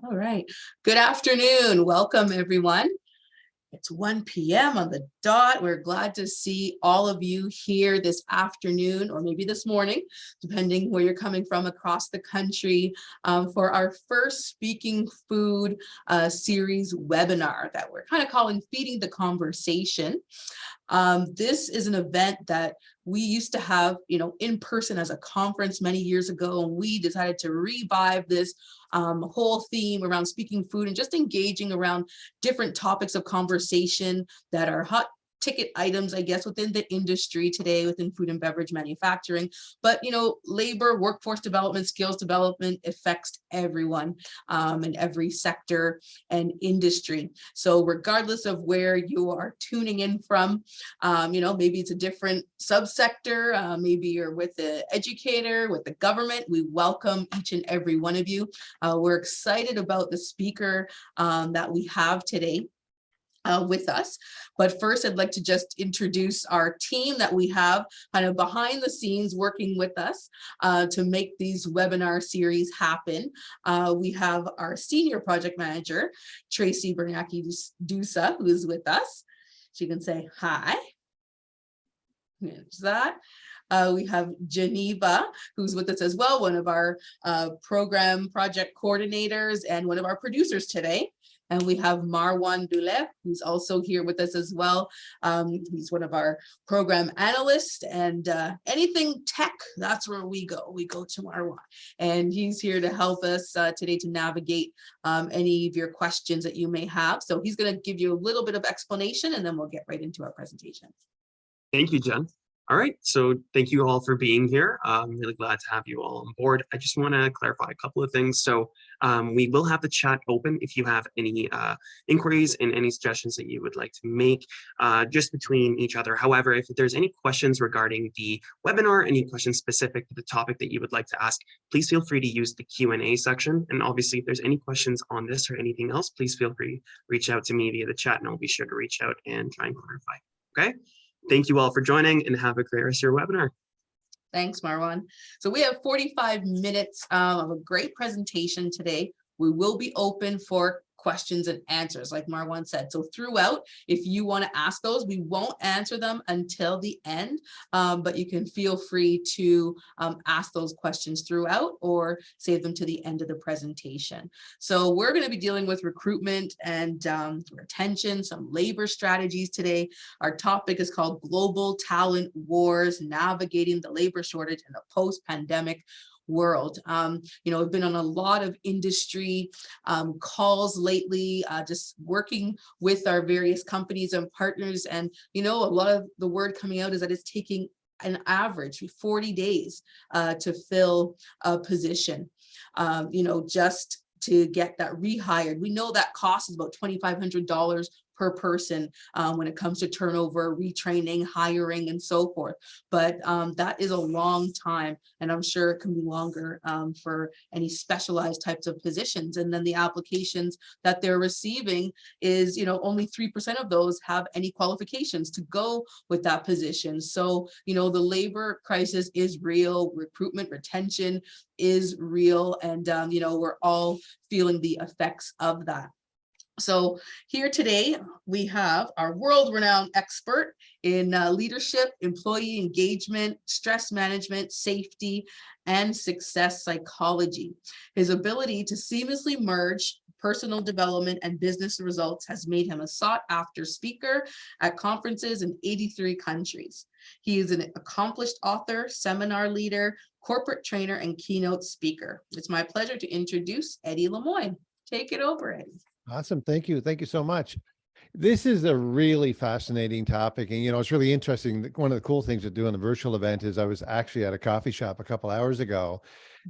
All right. Good afternoon. Welcome, everyone. It's 1 p.m. on the dot. We're glad to see all of you here this afternoon, or maybe this morning, depending where you're coming from across the country, for our first Speaking Food series webinar that we're kind of calling Feeding the Conversation. This is an event that we used to have, in person as a conference many years ago, and we decided to revive this whole theme around speaking food and just engaging around different topics of conversation that are hot ticket items, I guess, within the industry today, within food and beverage manufacturing. But, labor, workforce development, skills development affects everyone in every sector and industry. So regardless of where you are tuning in from, maybe it's a different subsector, maybe you're with the educator, with the government, we welcome each and every one of you. We're excited about the speaker that we have today with us. But first, I'd like to just introduce our team that we have kind of behind the scenes working with us to make these webinar series happen. We have our senior project manager, Tracy Bernacki-Dusa, who is with us. She can say hi. There's that. We have Geneva, who's with us as well, one of our program project coordinators and one of our producers today. And we have Marwan Dulef, who's also here with us as well. He's one of our program analysts, and anything tech, that's where we go. We go to Marwan, and he's here to help us today to navigate any of your questions that you may have. So he's going to give you a little bit of explanation, and then we'll get right into our presentation. Thank you, Jen. All right, so thank you all for being here. I'm really glad to have you all on board. I just want to clarify a couple of things. So we will have the chat open if you have any inquiries and any suggestions that you would like to make just between each other. However, if there's any questions regarding the webinar, any questions specific to the topic that you would like to ask, please feel free to use the Q&A section. And obviously, if there's any questions on this or anything else, please feel free to reach out to me via the chat, and I'll be sure to reach out and try and clarify. Okay? Thank you all for joining, and have a great rest of your webinar. Thanks, Marwan. So we have 45 minutes of a great presentation today. We will be open for questions and answers, like Marwan said. So throughout, if you want to ask those, we won't answer them until the end, but you can feel free to ask those questions throughout or save them to the end of the presentation. So we're going to be dealing with recruitment and retention, some labor strategies today. Our topic is called Global Talent Wars, Navigating the Labor Shortage in a Post-Pandemic World. I've been on a lot of industry calls lately, just working with our various companies and partners. And, a lot of the word coming out is that it's taking an average 40 days to fill a position, just to get that rehired. We know that cost is about $2,500 per person when it comes to turnover, retraining, hiring, and so forth. But that is a long time, and I'm sure it can be longer for any specialized types of positions. And then the applications that they're receiving is, only 3% of those have any qualifications to go with that position. So, the labor crisis is real, recruitment, retention is real, and, we're all feeling the effects of that. So here today, we have our world-renowned expert in leadership, employee engagement, stress management, safety, and success psychology. His ability to seamlessly merge personal development and business results has made him a sought-after speaker at conferences in 83 countries. He is an accomplished author, seminar leader, corporate trainer, and keynote speaker. It's my pleasure to introduce Eddie LeMoine. Take it over, Eddie. Awesome. Thank you. Thank you so much. This is a really fascinating topic. And, it's really interesting. One of the cool things to do on the virtual event is I was actually at a coffee shop a couple hours ago,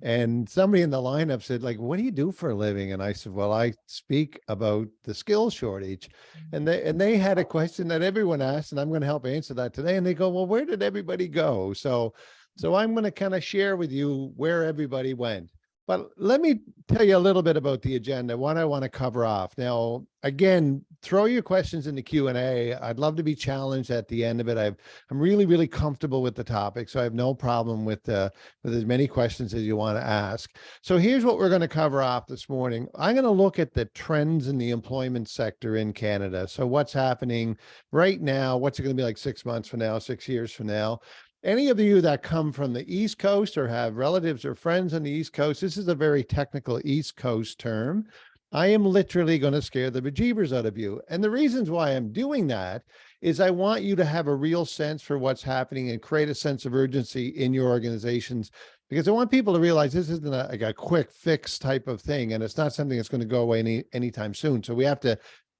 and somebody in the lineup said, what do you do for a living? And I said, well, I speak about the skills shortage. And they had a question that everyone asked, and I'm going to help answer that today. And they go, well, where did everybody go? So I'm going to kind of share with you where everybody went. But let me tell you a little bit about the agenda, what I want to cover off. Now, again, throw your questions in the Q&A. I'd love to be challenged at the end of it. I'm really, really comfortable with the topic, so I have no problem with as many questions as you want to ask. So here's what we're going to cover off this morning. I'm going to look at the trends in the employment sector in Canada. So what's happening right now, what's it going to be like 6 months from now, 6 years from now? Any of you that come from the East Coast or have relatives or friends on the East Coast, this is a very technical East Coast term. I am literally going to scare the bejeebers out of you. And the reasons why I'm doing that is I want you to have a real sense for what's happening and create a sense of urgency in your organizations, because I want people to realize this isn't like a quick fix type of thing, and it's not something that's going to go away anytime soon. So we have to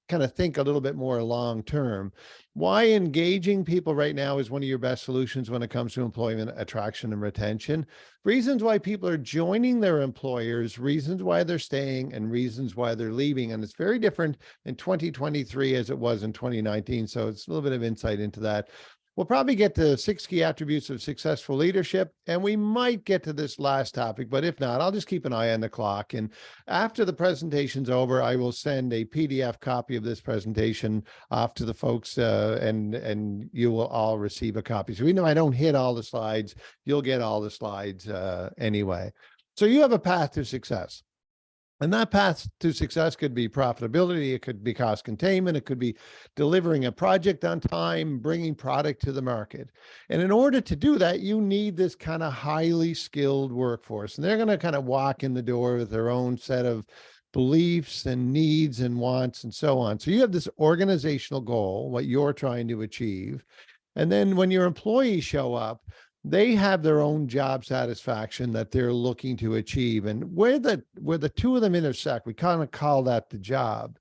kind of think a little bit more long term. Why engaging people right now is one of your best solutions when it comes to employment attraction and retention. Reasons why people are joining their employers, reasons why they're staying, and reasons why they're leaving. And it's very different in 2023 as it was in 2019. So it's a little bit of insight into that. We'll probably get to 6 key attributes of successful leadership, and we might get to this last topic, but if not, I'll just keep an eye on the clock. And after the presentation's over, I will send a PDF copy of this presentation off to the folks, and you will all receive a copy. So even if I don't hit all the slides, you'll get all the slides anyway. So you have a path to success. And that path to success could be profitability, it could be cost containment, it could be delivering a project on time, bringing product to the market. And in order to do that, you need this kind of highly skilled workforce. And they're going to kind of walk in the door with their own set of beliefs and needs and wants and so on. So you have this organizational goal, what you're trying to achieve. And then when your employees show up, they have their own job satisfaction that they're looking to achieve. And where the two of them intersect, we kind of call that the job.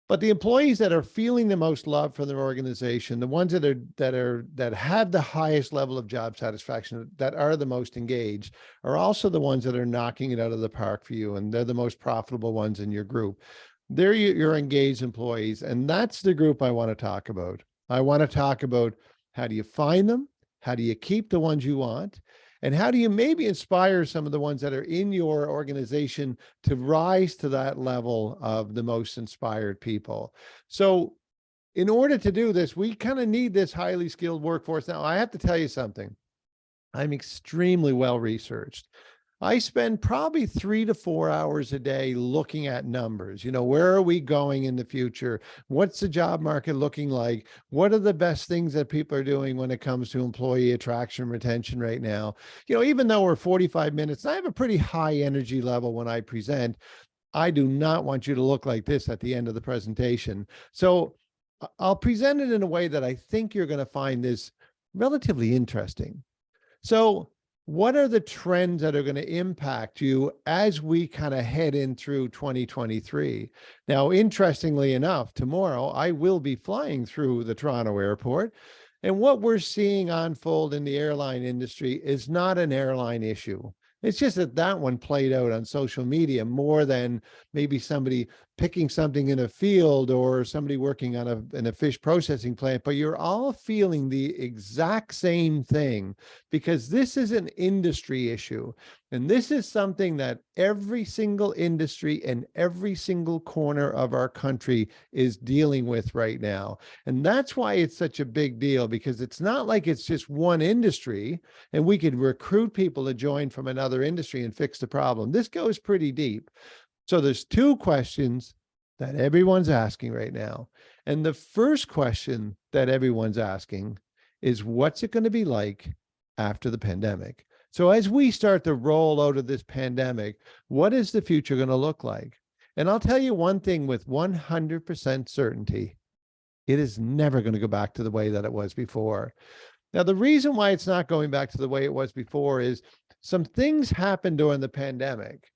But the employees that are feeling the most love for their organization, the ones that have the highest level of job satisfaction, that are the most engaged, are also the ones that are knocking it out of the park for you. And they're the most profitable ones in your group. They're your engaged employees. And that's the group I want to talk about. I want to talk about how do you find them? How do you keep the ones you want? And how do you maybe inspire some of the ones that are in your organization to rise to that level of the most inspired people? So in order to do this, we kind of need this highly skilled workforce. Now, I have to tell you something. I'm extremely well researched. I spend probably 3 to 4 hours a day looking at numbers. Where are we going in the future? What's the job market looking like? What are the best things that people are doing when it comes to employee attraction, retention right now? Even though we're 45 minutes, I have a pretty high energy level when I present. I do not want you to look like this at the end of the presentation. So I'll present it in a way that I think you're going to find this relatively interesting. So what are the trends that are going to impact you as we kind of head in through 2023? Now, interestingly enough, tomorrow I will be flying through the Toronto airport. And what we're seeing unfold in the airline industry is not an airline issue. It's just that one played out on social media more than maybe somebody picking something in a field or somebody working on in a fish processing plant, but you're all feeling the exact same thing because this is an industry issue. And this is something that every single industry and every single corner of our country is dealing with right now. And that's why it's such a big deal, because it's not like it's just one industry and we could recruit people to join from another industry and fix the problem. This goes pretty deep. So there's 2 questions that everyone's asking right now. And the first question that everyone's asking is, what's it going to be like after the pandemic? So as we start to roll out of this pandemic, what is the future going to look like? And I'll tell you one thing with 100% certainty, it is never going to go back to the way that it was before. Now, the reason why it's not going back to the way it was before is some things happened during the pandemic.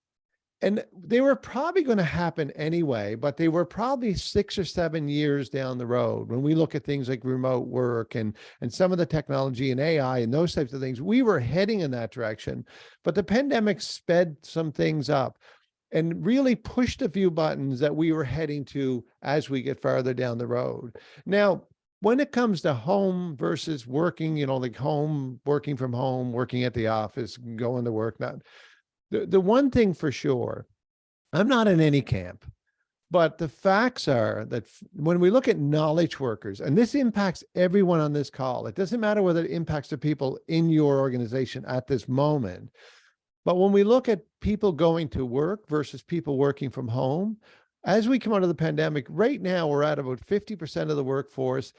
And they were probably going to happen anyway, but they were probably 6 or 7 years down the road. When we look at things like remote work and some of the technology and AI and those types of things, we were heading in that direction. But the pandemic sped some things up and really pushed a few buttons that we were heading to as we get farther down the road. Now, when it comes to home versus working, like home, working from home, working at the office, going to work, not The one thing for sure, I'm not in any camp, but the facts are that when we look at knowledge workers, and this impacts everyone on this call, it doesn't matter whether it impacts the people in your organization at this moment, but when we look at people going to work versus people working from home, as we come out of the pandemic, right now we're at about 50% of the workforce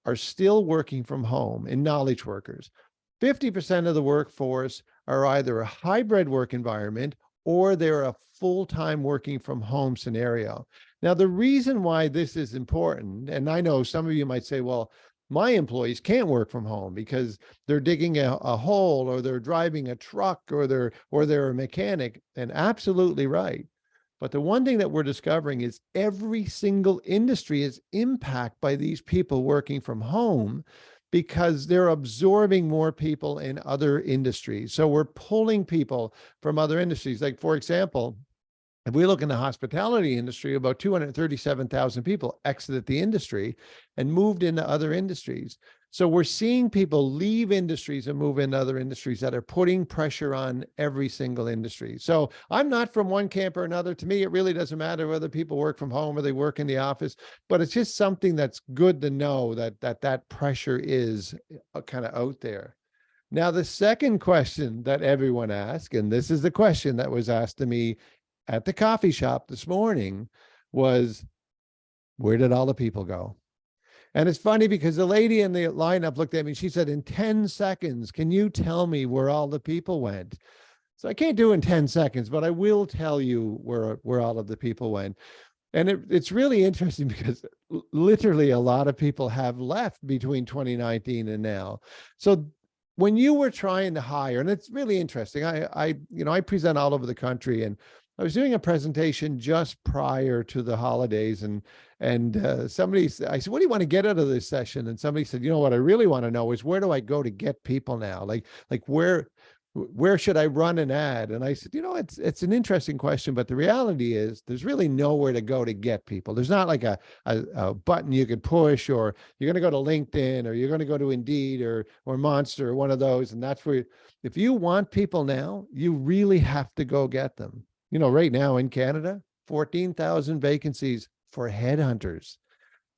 are still working from home in knowledge workers. 50% of the workforce are either a hybrid work environment or they're a full-time working from home scenario. Now, the reason why this is important, and I know some of you might say, well, my employees can't work from home because they're digging a hole or they're driving a truck or they're a mechanic, and absolutely right. But the one thing that we're discovering is every single industry is impacted by these people working from home because they're absorbing more people in other industries. So we're pulling people from other industries. Like, for example, if we look in the hospitality industry, about 237,000 people exited the industry and moved into other industries. So we're seeing people leave industries and move into other industries that are putting pressure on every single industry. So I'm not from one camp or another. To me, it really doesn't matter whether people work from home or they work in the office, but it's just something that's good to know that pressure is kind of out there. Now, the second question that everyone asks, and this is the question that was asked to me at the coffee shop this morning, was, where did all the people go? And it's funny because the lady in the lineup looked at me, she said, in 10 seconds, can you tell me where all the people went? So I can't do in 10 seconds, but I will tell you where all of the people went. And it's really interesting because literally a lot of people have left between 2019 and now. So when you were trying to hire, and it's really interesting, I present all over the country, and I was doing a presentation just prior to the holidays, and somebody, I said, what do you want to get out of this session? And somebody said, you know, what I really want to know is, where do I go to get people now? Like where should I run an ad? And I said, you know, it's an interesting question, but the reality is there's really nowhere to go to get people. There's not like a button you could push, or you're going to go to LinkedIn, or you're going to go to Indeed or Monster, or one of those. And that's where, if you want people now, you really have to go get them. You know, right now in Canada, 14,000 vacancies for headhunters.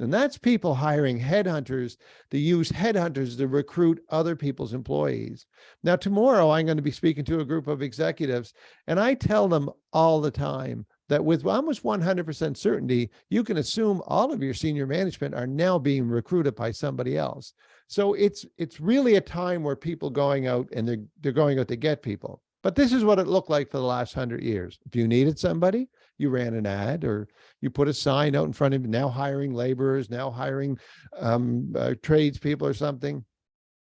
And that's people hiring headhunters to use headhunters to recruit other people's employees. Now, tomorrow, I'm going to be speaking to a group of executives, and I tell them all the time that with almost 100% certainty, you can assume all of your senior management are now being recruited by somebody else. So it's really a time where people going out, and they're going out to get people. But this is what it looked like for the last 100 years. If you needed somebody, you ran an ad, or you put a sign out in front of you, now hiring laborers, now hiring tradespeople or something.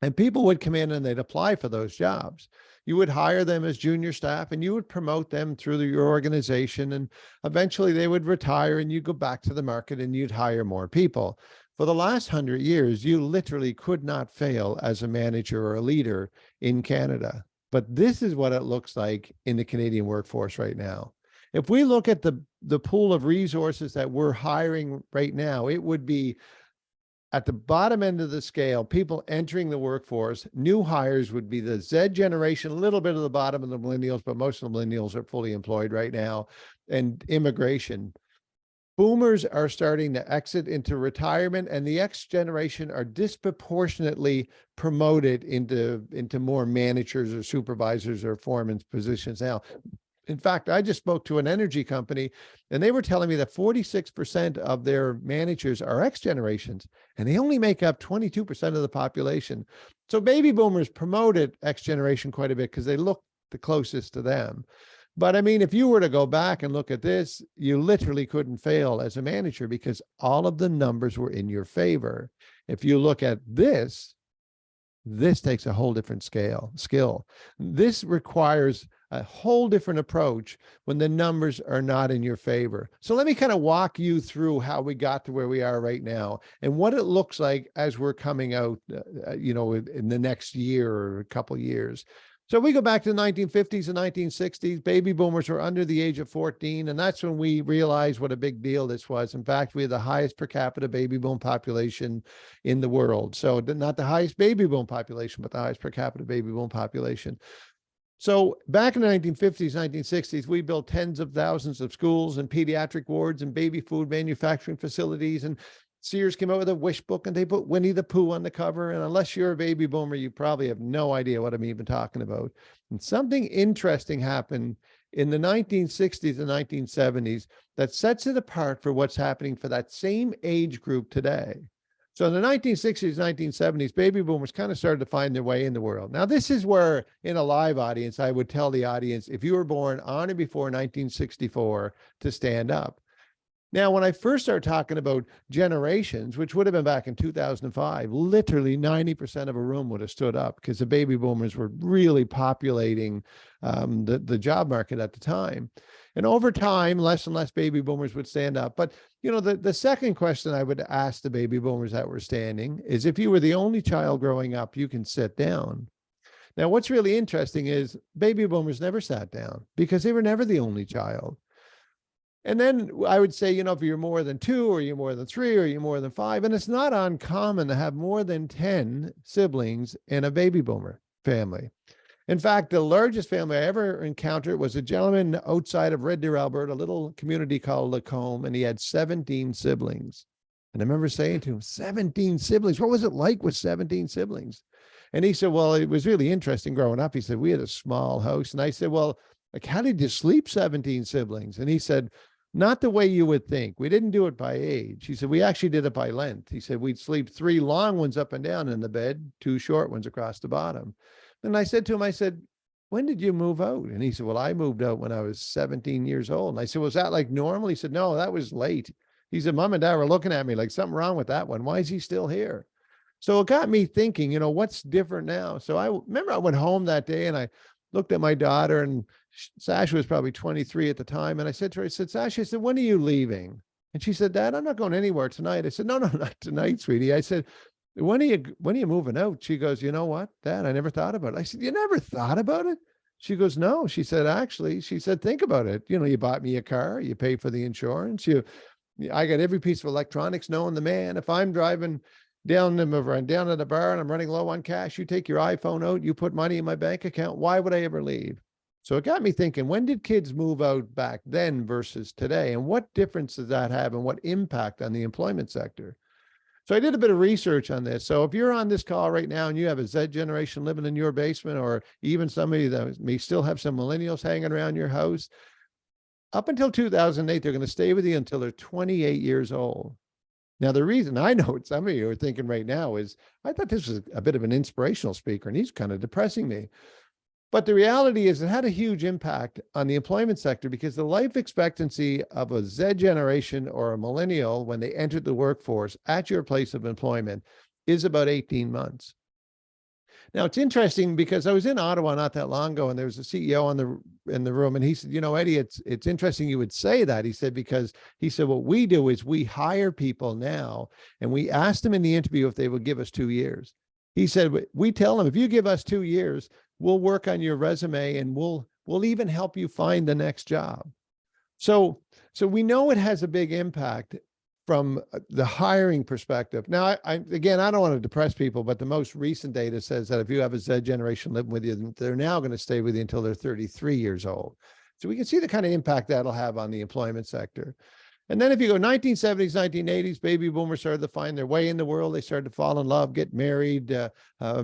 And people would come in and they'd apply for those jobs. You would hire them as junior staff, and you would promote them through your organization. And eventually they would retire, and you go back to the market and you'd hire more people. For the last 100 years, you literally could not fail as a manager or a leader in Canada. But this is what it looks like in the Canadian workforce right now. If we look at the pool of resources that we're hiring right now, it would be at the bottom end of the scale, people entering the workforce. New hires would be the Z generation, a little bit of the bottom of the millennials, but most of the millennials are fully employed right now, and immigration. Boomers are starting to exit into retirement, and the X generation are disproportionately promoted into more managers or supervisors or foreman's positions now. In fact, I just spoke to an energy company, and they were telling me that 46% of their managers are X generations, and they only make up 22% of the population. So baby boomers promoted X generation quite a bit because they look the closest to them. But I mean, if you were to go back and look at this, you literally couldn't fail as a manager because all of the numbers were in your favor. If you look at this takes a whole different skill. This requires a whole different approach when the numbers are not in your favor. So let me kind of walk you through how we got to where we are right now and what it looks like as we're coming out, in the next year or a couple of years. So we go back to the 1950s and 1960s, baby boomers were under the age of 14, and that's when we realized what a big deal this was. In fact, we had the highest per capita baby boom population in the world. So not the highest baby boom population, but the highest per capita baby boom population. So back in the 1950s, 1960s, we built tens of thousands of schools and pediatric wards and baby food manufacturing facilities. And Sears came out with a wish book and they put Winnie the Pooh on the cover. And unless you're a baby boomer, you probably have no idea what I'm even talking about. And something interesting happened in the 1960s and 1970s that sets it apart for what's happening for that same age group today. So in the 1960s, 1970s, baby boomers kind of started to find their way in the world. Now, this is where in a live audience, I would tell the audience, if you were born on or before 1964, to stand up. Now, when I first started talking about generations, which would have been back in 2005, literally 90% of a room would have stood up because the baby boomers were really populating the job market at the time. And over time, less and less baby boomers would stand up. But, you know, the second question I would ask the baby boomers that were standing is, if you were the only child growing up, you can sit down. Now, what's really interesting is baby boomers never sat down because they were never the only child. And then I would say, you know, if you're more than 2 or you're more than 3 or you're more than 5, and it's not uncommon to have more than 10 siblings in a baby boomer family. In fact, the largest family I ever encountered was a gentleman outside of Red Deer, Alberta, a little community called LeMoine, and he had 17 siblings. And I remember saying to him, 17 siblings, what was it like with 17 siblings? And he said, well, it was really interesting growing up. He said, we had a small house. And I said, well, like, how did you sleep 17 siblings? And he said, not the way you would think. We didn't do it by age. He said, we actually did it by length. He said, we'd sleep 3 long ones up and down in the bed, 2 short ones across the bottom. And I said to him, I said, when did you move out? And he said, well, I moved out when I was 17 years old. And I said, was that like normal? He said, no, that was late. He said, Mom and Dad were looking at me like, something wrong with that one. Why is he still here? So it got me thinking, you know, what's different now? So I remember I went home that day and I looked at my daughter, and Sasha was probably 23 at the time. And I said to her, I said, Sasha, I said, when are you leaving? And she said, Dad, I'm not going anywhere tonight. I said, no, not tonight, sweetie. I said, when are you moving out? She goes, you know what, Dad, I never thought about it. I said, you never thought about it? She goes, no. She said, actually, she said, think about it. You know, you bought me a car, you paid for the insurance. I got every piece of electronics knowing the man. If I'm driving down at the bar and I'm running low on cash, you take your iPhone out, you put money in my bank account. Why would I ever leave? So it got me thinking, when did kids move out back then versus today? And what difference does that have and what impact on the employment sector? So I did a bit of research on this. So if you're on this call right now and you have a Z generation living in your basement, or even somebody that may still have some millennials hanging around your house, up until 2008, they're going to stay with you until they're 28 years old. Now, the reason I know what some of you are thinking right now is, I thought this was a bit of an inspirational speaker and he's kind of depressing me. But the reality is it had a huge impact on the employment sector, because the life expectancy of a Z generation or a millennial when they entered the workforce at your place of employment is about 18 months. Now, it's interesting because I was in Ottawa not that long ago, and there was a CEO in the room, and he said, you know, Eddie, it's interesting you would say that. He said, because he said, what we do is we hire people now, and we ask them in the interview if they would give us 2 years. He said, we tell them, if you give us 2 years, we'll work on your resume and we'll even help you find the next job. So we know it has a big impact from the hiring perspective. Now, again, I don't want to depress people, but the most recent data says that if you have a Z generation living with you, they're now going to stay with you until they're 33 years old. So we can see the kind of impact that'll have on the employment sector. And then if you go 1970s, 1980s, baby boomers started to find their way in the world. They started to fall in love, get married,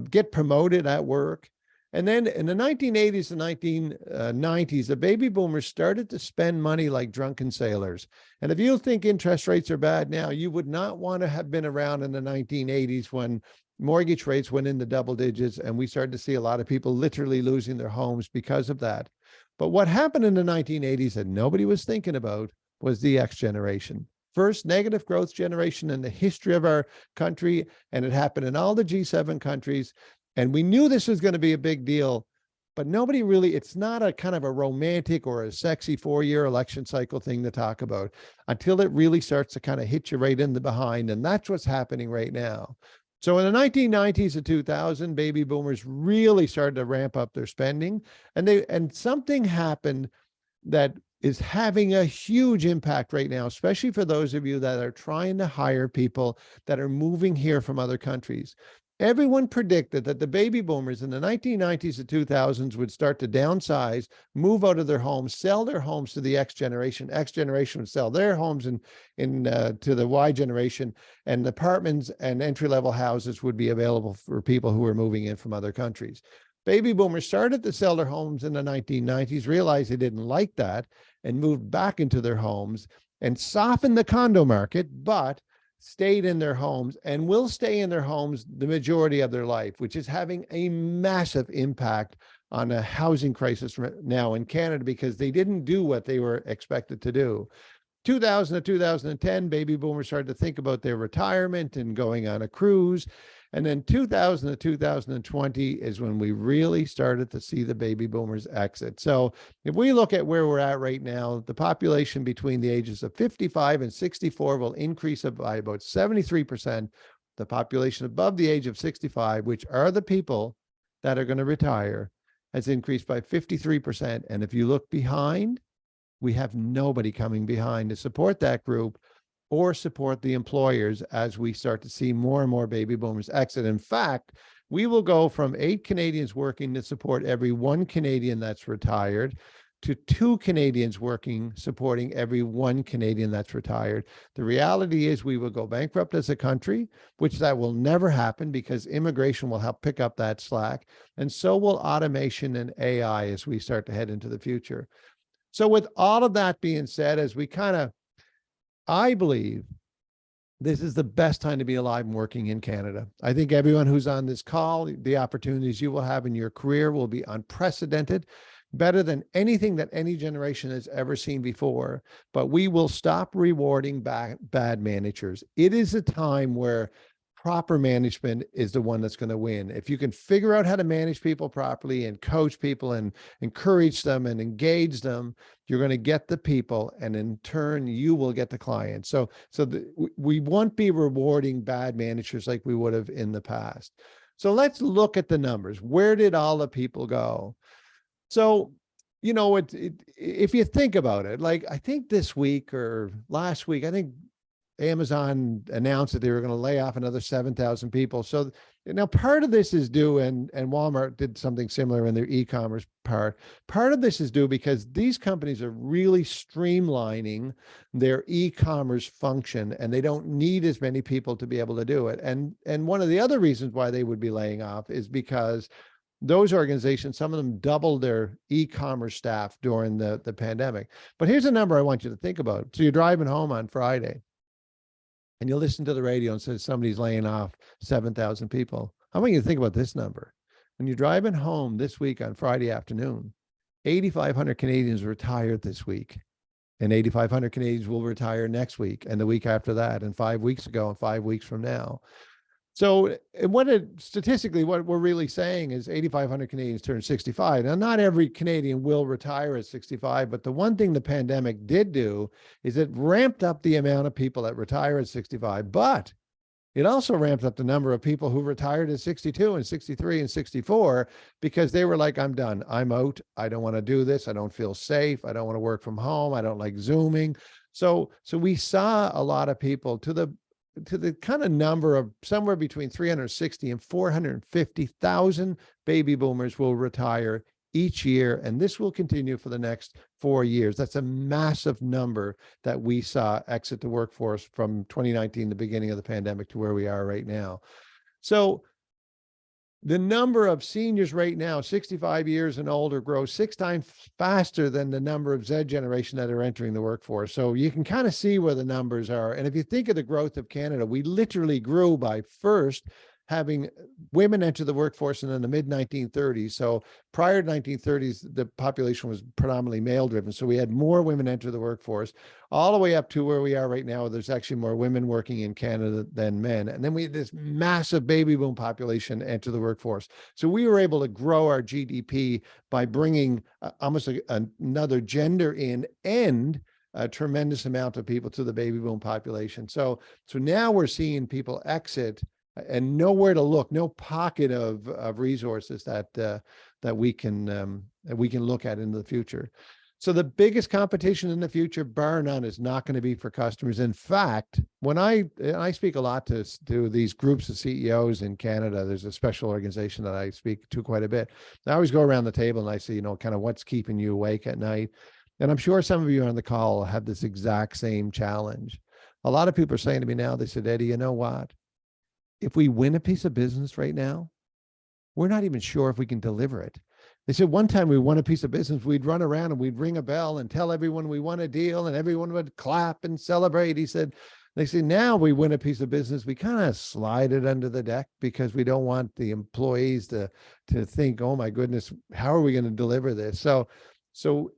get promoted at work. And then in the 1980s and 1990s, the baby boomers started to spend money like drunken sailors. And if you think interest rates are bad now, you would not want to have been around in the 1980s when mortgage rates went into double digits and we started to see a lot of people literally losing their homes because of that. But what happened in the 1980s that nobody was thinking about was the X generation. First negative growth generation in the history of our country, and it happened in all the G7 countries. And we knew this was going to be a big deal, but nobody really, it's not a kind of a romantic or a sexy 4-year election cycle thing to talk about until it really starts to kind of hit you right in the behind. And that's what's happening right now. So in the 1990s to 2000, baby boomers really started to ramp up their spending, and something happened that is having a huge impact right now, especially for those of you that are trying to hire people that are moving here from other countries. Everyone predicted that the baby boomers in the 1990s to 2000s would start to downsize, move out of their homes, sell their homes to the X generation. X generation would sell their homes to the Y generation, and apartments and entry-level houses would be available for people who were moving in from other countries. Baby boomers started to sell their homes in the 1990s, realized they didn't like that, and moved back into their homes and softened the condo market, but stayed in their homes and will stay in their homes the majority of their life, which is having a massive impact on a housing crisis now in Canada because they didn't do what they were expected to do. 2000 to 2010, baby boomers started to think about their retirement and going on a cruise. And then 2000 to 2020 is when we really started to see the baby boomers exit. So if we look at where we're at right now, the population between the ages of 55 and 64 will increase by about 73%. The population above the age of 65, which are the people that are going to retire, has increased by 53%. And if you look behind, we have nobody coming behind to support that group or support the employers as we start to see more and more baby boomers exit. In fact, we will go from 8 Canadians working to support every 1 Canadian that's retired to 2 Canadians working, supporting every 1 Canadian that's retired. The reality is we will go bankrupt as a country, which that will never happen because immigration will help pick up that slack. And so will automation and AI as we start to head into the future. So with all of that being said, I believe this is the best time to be alive and working in Canada. I think everyone who's on this call, the opportunities you will have in your career will be unprecedented, better than anything that any generation has ever seen before. But we will stop rewarding bad managers. It is a time where proper management is the one that's going to win. If you can figure out how to manage people properly and coach people and encourage them and engage them, you're going to get the people, and in turn, you will get the clients. We won't be rewarding bad managers like we would have in the past. So let's look at the numbers. Where did all the people go? So, if you think about it, like I think this week or last week, I think Amazon announced that they were going to lay off another 7,000 people. So now part of this is due, and Walmart did something similar in their e-commerce part. Part of this is due because these companies are really streamlining their e-commerce function, and they don't need as many people to be able to do it. And one of the other reasons why they would be laying off is because those organizations, some of them doubled their e-commerce staff during the pandemic. But here's a number I want you to think about. So you're driving home on Friday, and you listen to the radio and says somebody's laying off 7,000 people. I want you to think about this number. When you're driving home this week on Friday afternoon, 8,500 Canadians retired this week, and 8,500 Canadians will retire next week and the week after that, and 5 weeks ago and 5 weeks from now. So statistically, what we're really saying is 8,500 Canadians turn 65. Now, not every Canadian will retire at 65, but the one thing the pandemic did do is it ramped up the amount of people that retire at 65, but it also ramped up the number of people who retired at 62 and 63 and 64 because they were like, I'm done. I'm out. I don't want to do this. I don't feel safe. I don't want to work from home. I don't like Zooming. So we saw a lot of people to the kind of number of somewhere between 360 and 450,000 baby boomers will retire each year. And this will continue for the next 4 years. That's a massive number that we saw exit the workforce from 2019, the beginning of the pandemic, to where we are right now. So the number of seniors right now, 65 years and older, grows 6 times faster than the number of Z generation that are entering the workforce. So you can kind of see where the numbers are. And if you think of the growth of Canada, we literally grew by first having women enter the workforce in the mid-1930s. So prior to 1930s, the population was predominantly male-driven. So we had more women enter the workforce, all the way up to where we are right now. There's actually more women working in Canada than men. And then we had this massive baby boom population enter the workforce. So we were able to grow our GDP by bringing almost another gender in and a tremendous amount of people to the baby boom population. So now we're seeing people exit and nowhere to look, no pocket of resources that we can look at in the future. So the biggest competition in the future, bar none, is not going to be for customers. In fact, when I speak a lot to these groups of CEOs in Canada, there's a special organization that I speak to quite a bit. I always go around the table and I say, kind of what's keeping you awake at night. And I'm sure some of you on the call have this exact same challenge. A lot of people are saying to me now, they said, Eddie, you know what? If we win a piece of business right now, we're not even sure if we can deliver it. They said one time we won a piece of business, we'd run around and we'd ring a bell and tell everyone we won a deal and everyone would clap and celebrate. They say now we win a piece of business, we kind of slide it under the deck because we don't want the employees to think, oh my goodness, how are we going to deliver this? So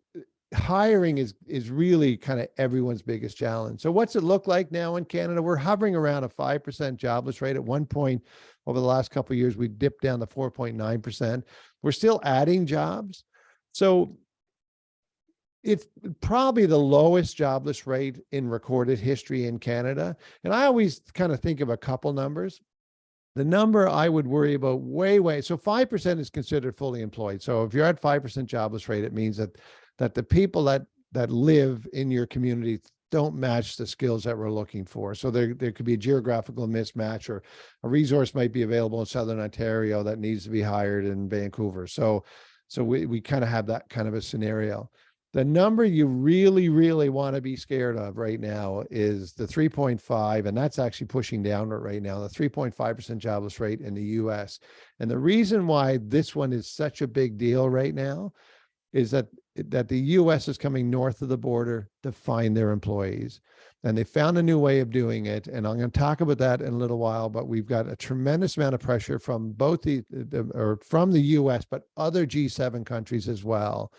hiring is really kind of everyone's biggest challenge. So what's it look like now in Canada? We're hovering around a 5% jobless rate. At one point over the last couple of years, we dipped down to 4.9%. We're still adding jobs. So it's probably the lowest jobless rate in recorded history in Canada. And I always kind of think of a couple numbers. The number I would worry about so 5% is considered fully employed. So if you're at 5% jobless rate, it means that the people that live in your community don't match the skills that we're looking for. So there could be a geographical mismatch, or a resource might be available in Southern Ontario that needs to be hired in Vancouver. So we kind of have that kind of a scenario. The number you really, really want to be scared of right now is the 3.5, and that's actually pushing downward right now, the 3.5% jobless rate in the US. And the reason why this one is such a big deal right now is that the US is coming north of the border to find their employees. And they found a new way of doing it. And I'm going to talk about that in a little while, but we've got a tremendous amount of pressure from both from the US, but other G7 countries as well.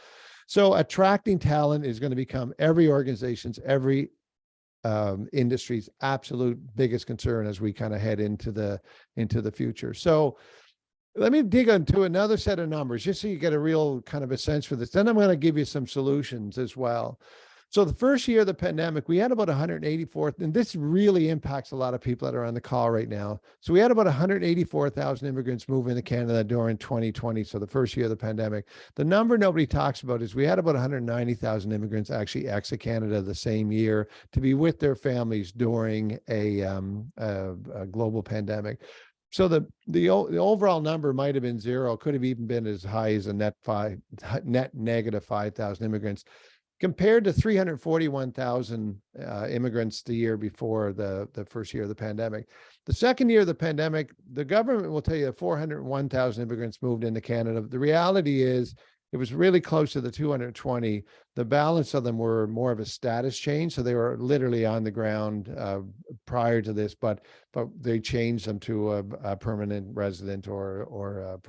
So attracting talent is going to become every organization's, every industry's absolute biggest concern as we kind of head into the future. So let me dig into another set of numbers just so you get a real kind of a sense for this. Then I'm going to give you some solutions as well. So the first year of the pandemic, we had about 184, and this really impacts a lot of people that are on the call right now. So we had about 184,000 immigrants move into Canada during 2020. So the first year of the pandemic. The number nobody talks about is we had about 190,000 immigrants actually exit Canada the same year to be with their families during a global pandemic. So the overall number might have been zero, could have even been as high as a net negative 5,000 immigrants, compared to 341,000 immigrants the year before the first year of the pandemic. The second year of the pandemic, the government will tell you that 401,000 immigrants moved into Canada. The reality is it was really close to the 220. The balance of them were more of a status change. So they were literally on the ground prior to this, but they changed them to a permanent resident or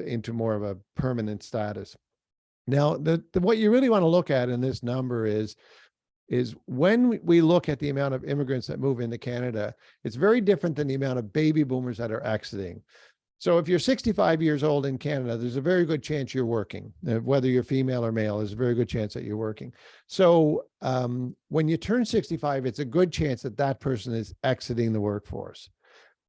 into more of a permanent status. Now, what you really want to look at in this number is when we look at the amount of immigrants that move into Canada, it's very different than the amount of baby boomers that are exiting. So if you're 65 years old in Canada, there's a very good chance you're working. Whether you're female or male, there's a very good chance that you're working. So when you turn 65, it's a good chance that that person is exiting the workforce.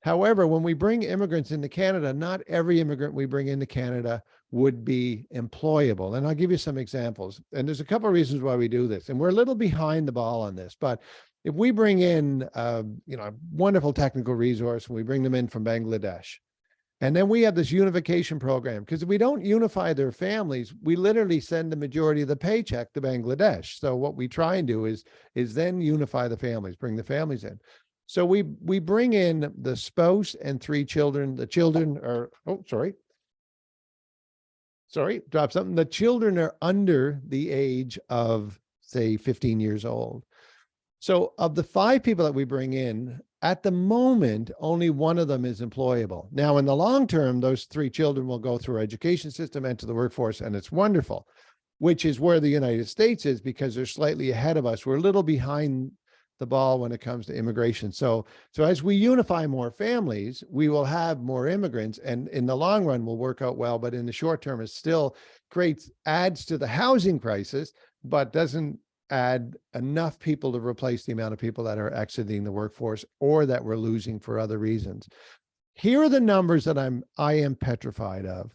However, when we bring immigrants into Canada, not every immigrant we bring into Canada would be employable. And I'll give you some examples. And there's a couple of reasons why we do this. And we're a little behind the ball on this. But if we bring in a wonderful technical resource, and we bring them in from Bangladesh, and then we have this unification program, because if we don't unify their families, we literally send the majority of the paycheck to Bangladesh. So what we try and do is then unify the families, bring the families in. So we bring in the spouse and 3 children. The children are, drop something. The children are under the age of, say, 15 years old. So of the 5 people that we bring in, at the moment, only one of them is employable. Now, in the long term, those 3 children will go through our education system, enter the workforce, and it's wonderful, which is where the United States is, because they're slightly ahead of us. We're a little behind the ball when it comes to immigration. So as we unify more families, we will have more immigrants, and in the long run will work out well. But in the short term, it still adds to the housing crisis, but doesn't add enough people to replace the amount of people that are exiting the workforce or that we're losing for other reasons. Here are the numbers that I am petrified of.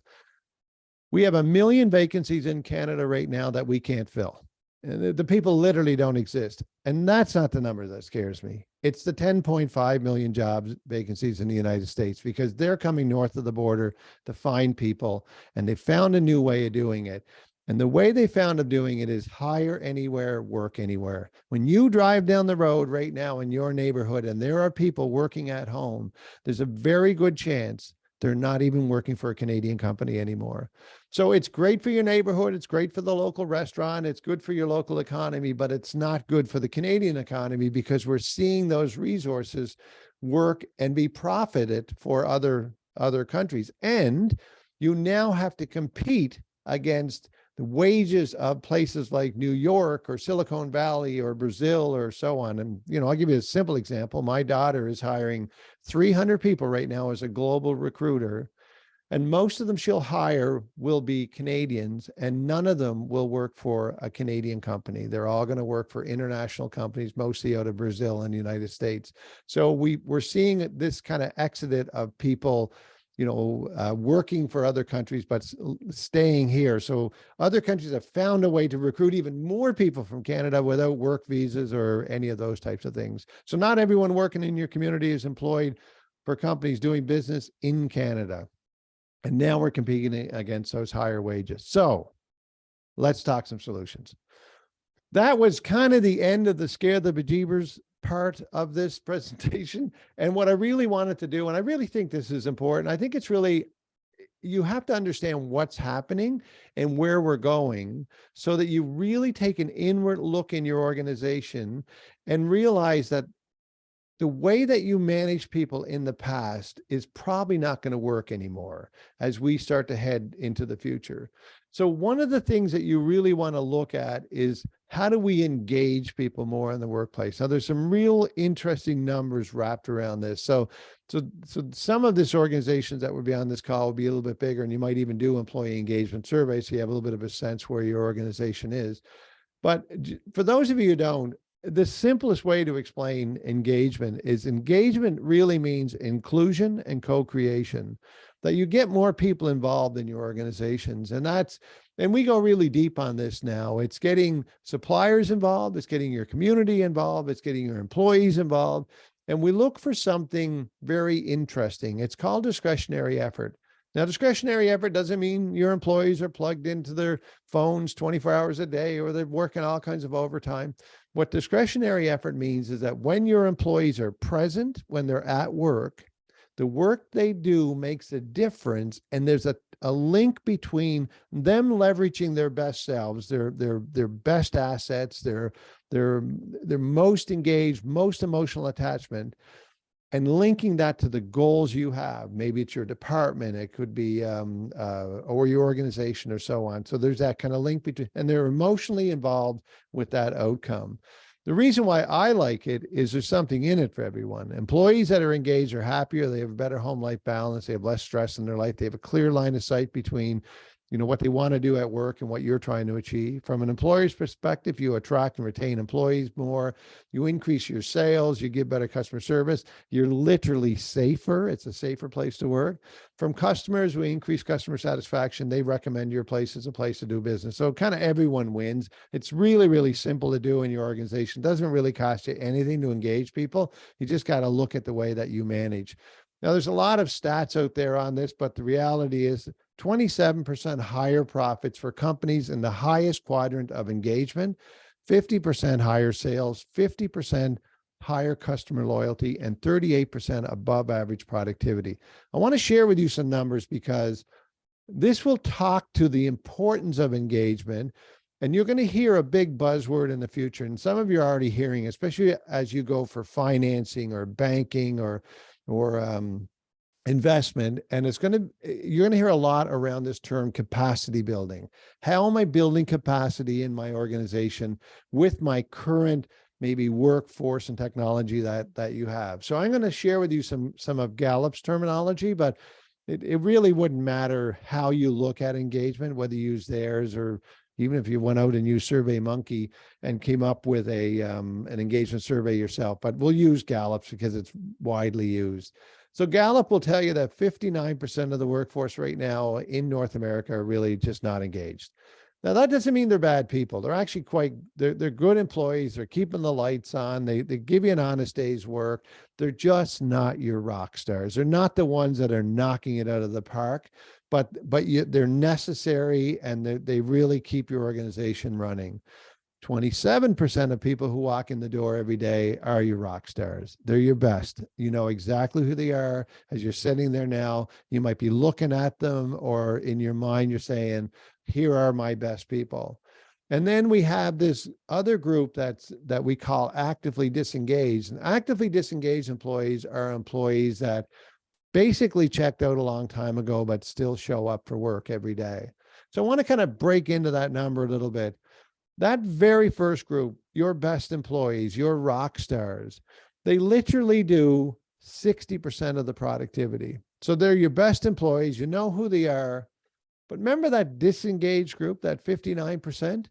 We have 1 million vacancies in Canada right now that we can't fill. And the people literally don't exist. And that's not the number that scares me. It's the 10.5 million jobs vacancies in the United States, because they're coming north of the border to find people, and they found a new way of doing it. And the way they found of doing it is hire anywhere, work anywhere. When you drive down the road right now in your neighborhood and there are people working at home, there's a very good chance they're not even working for a Canadian company anymore. So it's great for your neighborhood. It's great for the local restaurant. It's good for your local economy, but it's not good for the Canadian economy, because we're seeing those resources work and be profited for other countries. And you now have to compete against the wages of places like New York or Silicon Valley or Brazil or so on. And, I'll give you a simple example. My daughter is hiring 300 people right now as a global recruiter, and most of them she'll hire will be Canadians, and none of them will work for a Canadian company. They're all going to work for international companies, mostly out of Brazil and the United States. So we're seeing this kind of exodus of people, working for other countries, but staying here. So other countries have found a way to recruit even more people from Canada without work visas or any of those types of things. So not everyone working in your community is employed for companies doing business in Canada. And now we're competing against those higher wages. So let's talk some solutions. That was kind of the end of the scare the bejeebers part of this presentation. And what I really wanted to do, and I really think this is important, I think it's really, you have to understand what's happening and where we're going, so that you really take an inward look in your organization and realize that the way that you manage people in the past is probably not going to work anymore as we start to head into the future. So one of the things that you really want to look at is, how do we engage people more in the workplace? Now, there's some real interesting numbers wrapped around this. So some of this organizations that would be on this call will be a little bit bigger, and you might even do employee engagement surveys, so you have a little bit of a sense where your organization is. But for those of you who don't, the simplest way to explain engagement is, engagement really means inclusion and co-creation, that you get more people involved in your organizations. And we go really deep on this now. It's getting suppliers involved. It's getting your community involved. It's getting your employees involved. And we look for something very interesting. It's called discretionary effort. Now, discretionary effort doesn't mean your employees are plugged into their phones 24 hours a day, or they're working all kinds of overtime. What discretionary effort means is that when your employees are present, when they're at work, the work they do makes a difference, and there's a link between them leveraging their best selves, their best assets, their most engaged, most emotional attachment, and linking that to the goals you have. Maybe it's your department, it could be, or your organization, or so on. So there's that kind of link between, and they're emotionally involved with that outcome. The reason why I like it is there's something in it for everyone. Employees that are engaged are happier. They have a better home-life balance. They have less stress in their life. They have a clear line of sight between, what they want to do at work and what you're trying to achieve. From an employer's perspective, you attract and retain employees more, you increase your sales, you give better customer service, you're literally safer. It's a safer place to work. From customers, we increase customer satisfaction. They recommend your place as a place to do business. So kind of everyone wins. It's really, really simple to do in your organization. It doesn't really cost you anything to engage people. You just got to look at the way that you manage. Now, there's a lot of stats out there on this, but the reality is 27% higher profits for companies in the highest quadrant of engagement, 50% higher sales, 50% higher customer loyalty, and 38% above average productivity. I want to share with you some numbers, because this will talk to the importance of engagement. And you're going to hear a big buzzword in the future. And some of you are already hearing, especially as you go for financing or banking or investment. And you're going to hear a lot around this term, capacity building. How am I building capacity in my organization with my current maybe workforce and technology that you have? So I'm going to share with you some of Gallup's terminology, but it really wouldn't matter how you look at engagement, whether you use theirs, or even if you went out and used SurveyMonkey and came up with an engagement survey yourself. But we'll use Gallup's because it's widely used. So Gallup will tell you that 59% of the workforce right now in North America are really just not engaged. Now, that doesn't mean they're bad people. They're actually they're good employees. They're keeping the lights on. They give you an honest day's work. They're just not your rock stars. They're not the ones that are knocking it out of the park, but they're necessary, and they really keep your organization running. 27% of people who walk in the door every day are your rock stars. They're your best. You know exactly who they are. As you're sitting there now, you might be looking at them, or in your mind, you're saying, here are my best people. And then we have this other group that we call actively disengaged. And actively disengaged employees are employees that basically checked out a long time ago, but still show up for work every day. So I want to kind of break into that number a little bit. That very first group, your best employees, your rock stars, they literally do 60% of the productivity. So they're your best employees. You know who they are. But remember that disengaged group, that 59%?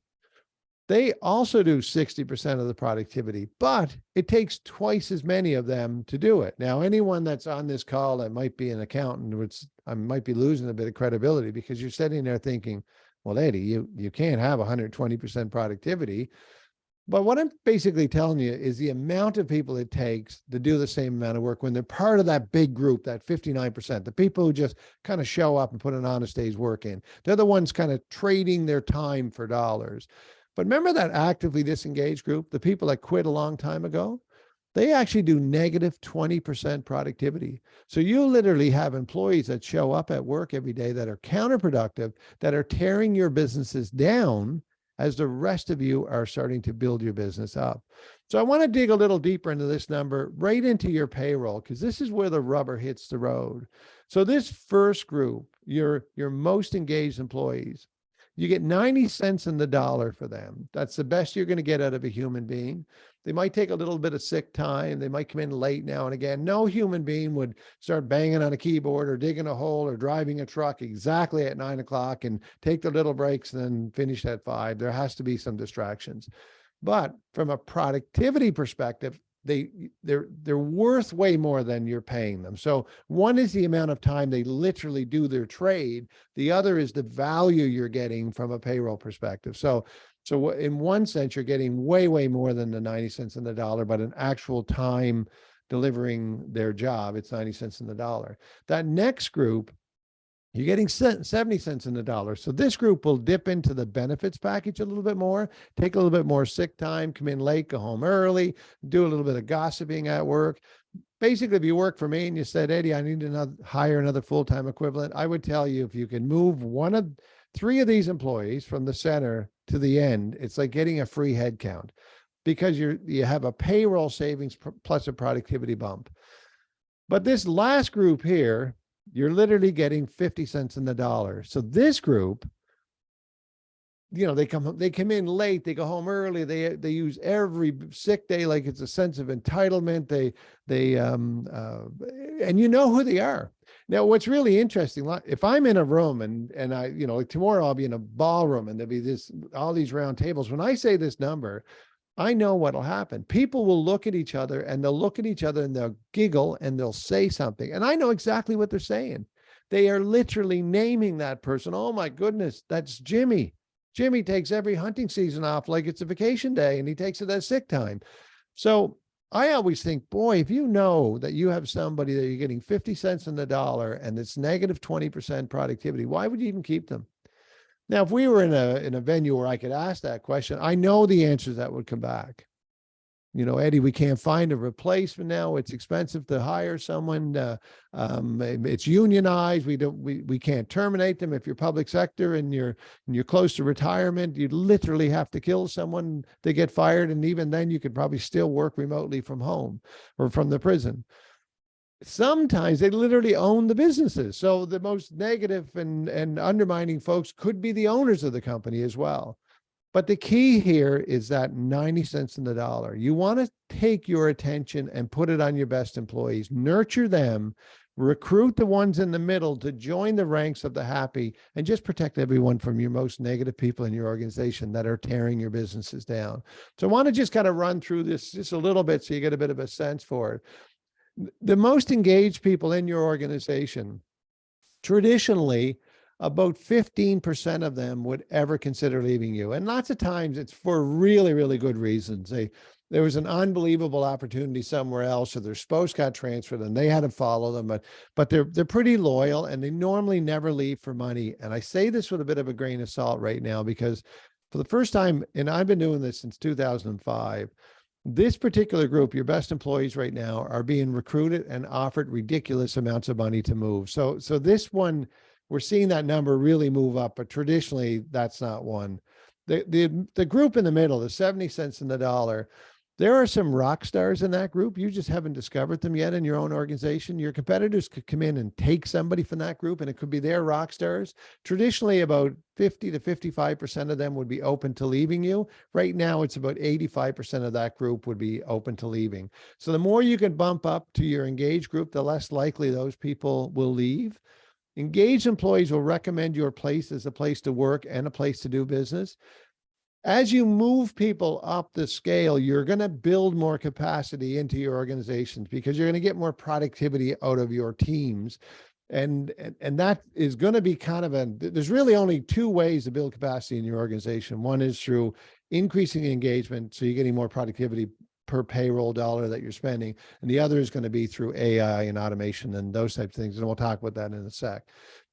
They also do 60% of the productivity, but it takes twice as many of them to do it. Now, anyone that's on this call that might be an accountant, which I might be losing a bit of credibility, because you're sitting there thinking, well, Eddie, you can't have 120% productivity. But what I'm basically telling you is the amount of people it takes to do the same amount of work when they're part of that big group, that 59%, the people who just kind of show up and put an honest day's work in. They're the ones kind of trading their time for dollars. But remember that actively disengaged group, the people that quit a long time ago? They actually do negative 20% productivity. So you literally have employees that show up at work every day that are counterproductive, that are tearing your businesses down as the rest of you are starting to build your business up. So I want to dig a little deeper into this number, right into your payroll, because this is where the rubber hits the road. So this first group, your most engaged employees, you get 90 cents in the dollar for them. That's the best you're going to get out of a human being. They might take a little bit of sick time. They might come in late now and again. No human being would start banging on a keyboard or digging a hole or driving a truck exactly at 9 o'clock and take their little breaks and then finish at 5. There has to be some distractions. But from a productivity perspective, they're worth way more than you're paying them. So one is the amount of time they literally do their trade. The other is the value you're getting from a payroll perspective. So in one sense, you're getting way, way more than the 90 cents in the dollar, but in actual time delivering their job, it's 90 cents in the dollar. That next group, you're getting 70 cents in the dollar. So this group will dip into the benefits package a little bit more, take a little bit more sick time, come in late, go home early, do a little bit of gossiping at work. Basically, if you work for me and you said, Eddie, I need to hire another full-time equivalent, I would tell you, if you can move 3 of these employees from the center to the end, it's like getting a free head count, because you have a payroll savings plus a productivity bump. But this last group here, you're literally getting 50 cents in the dollar. So this group, they come in late, they go home early, they use every sick day like it's a sense of entitlement. And you know who they are. Now, what's really interesting, if I'm in a room and I, like tomorrow I'll be in a ballroom and there'll be all these round tables. When I say this number, I know what'll happen. People will look at each other and they'll giggle and they'll say something. And I know exactly what they're saying. They are literally naming that person. Oh my goodness, that's Jimmy. Jimmy takes every hunting season off like it's a vacation day, and he takes it as sick time. So I always think, boy, if you know that you have somebody that you're getting 50 cents in the dollar and it's negative 20% productivity, why would you even keep them? Now, if we were in a venue where I could ask that question, I know the answers that would come back. Eddie, we can't find a replacement now. It's expensive to hire someone. It's unionized. We can't terminate them. If you're public sector and you're close to retirement, you literally have to kill someone to get fired. And even then, you could probably still work remotely from home or from the prison. Sometimes they literally own the businesses. So the most negative and undermining folks could be the owners of the company as well. But the key here is that 90 cents in the dollar. You want to take your attention and put it on your best employees, nurture them, recruit the ones in the middle to join the ranks of the happy, and just protect everyone from your most negative people in your organization that are tearing your businesses down. So I want to just kind of run through this just a little bit so you get a bit of a sense for it. The most engaged people in your organization, traditionally, about 15% of them would ever consider leaving you. And lots of times it's for really, really good reasons. There was an unbelievable opportunity somewhere else, or their spouse got transferred and they had to follow them, but they're pretty loyal and they normally never leave for money. And I say this with a bit of a grain of salt right now, because for the first time, and I've been doing this since 2005, this particular group, your best employees right now, are being recruited and offered ridiculous amounts of money to move. So this one, we're seeing that number really move up, but traditionally that's not one. The group in the middle, the 70 cents in the dollar, there are some rock stars in that group. You just haven't discovered them yet in your own organization. Your competitors could come in and take somebody from that group, and it could be their rock stars. Traditionally, about 50 to 55% of them would be open to leaving you. Right now, it's about 85% of that group would be open to leaving. So the more you can bump up to your engaged group, the less likely those people will leave. Engaged employees will recommend your place as a place to work and a place to do business. As you move people up the scale, you're going to build more capacity into your organizations, because you're going to get more productivity out of your teams. And that is going to be kind of there's really only two ways to build capacity in your organization. One is through increasing engagement, so you're getting more productivity per payroll dollar that you're spending. And the other is going to be through AI and automation and those types of things. And we'll talk about that in a sec.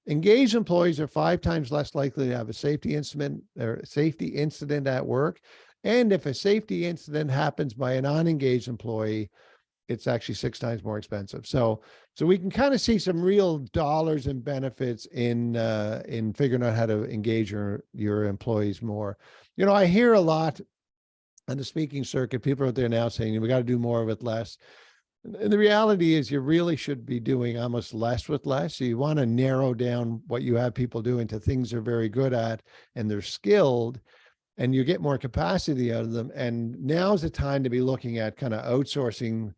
Engaged employees are 5 times less likely to have a safety incident at work. And if a safety incident happens by a non-engaged employee, it's actually 6 times more expensive. So we can kind of see some real dollars and benefits in figuring out how to engage your employees more. You know, I hear a lot on the speaking circuit, people out there now saying, we got to do more with less. And the reality is you really should be doing almost less with less. So you want to narrow down what you have people doing to things they're very good at and they're skilled, and you get more capacity out of them. And now's the time to be looking at kind of outsourcing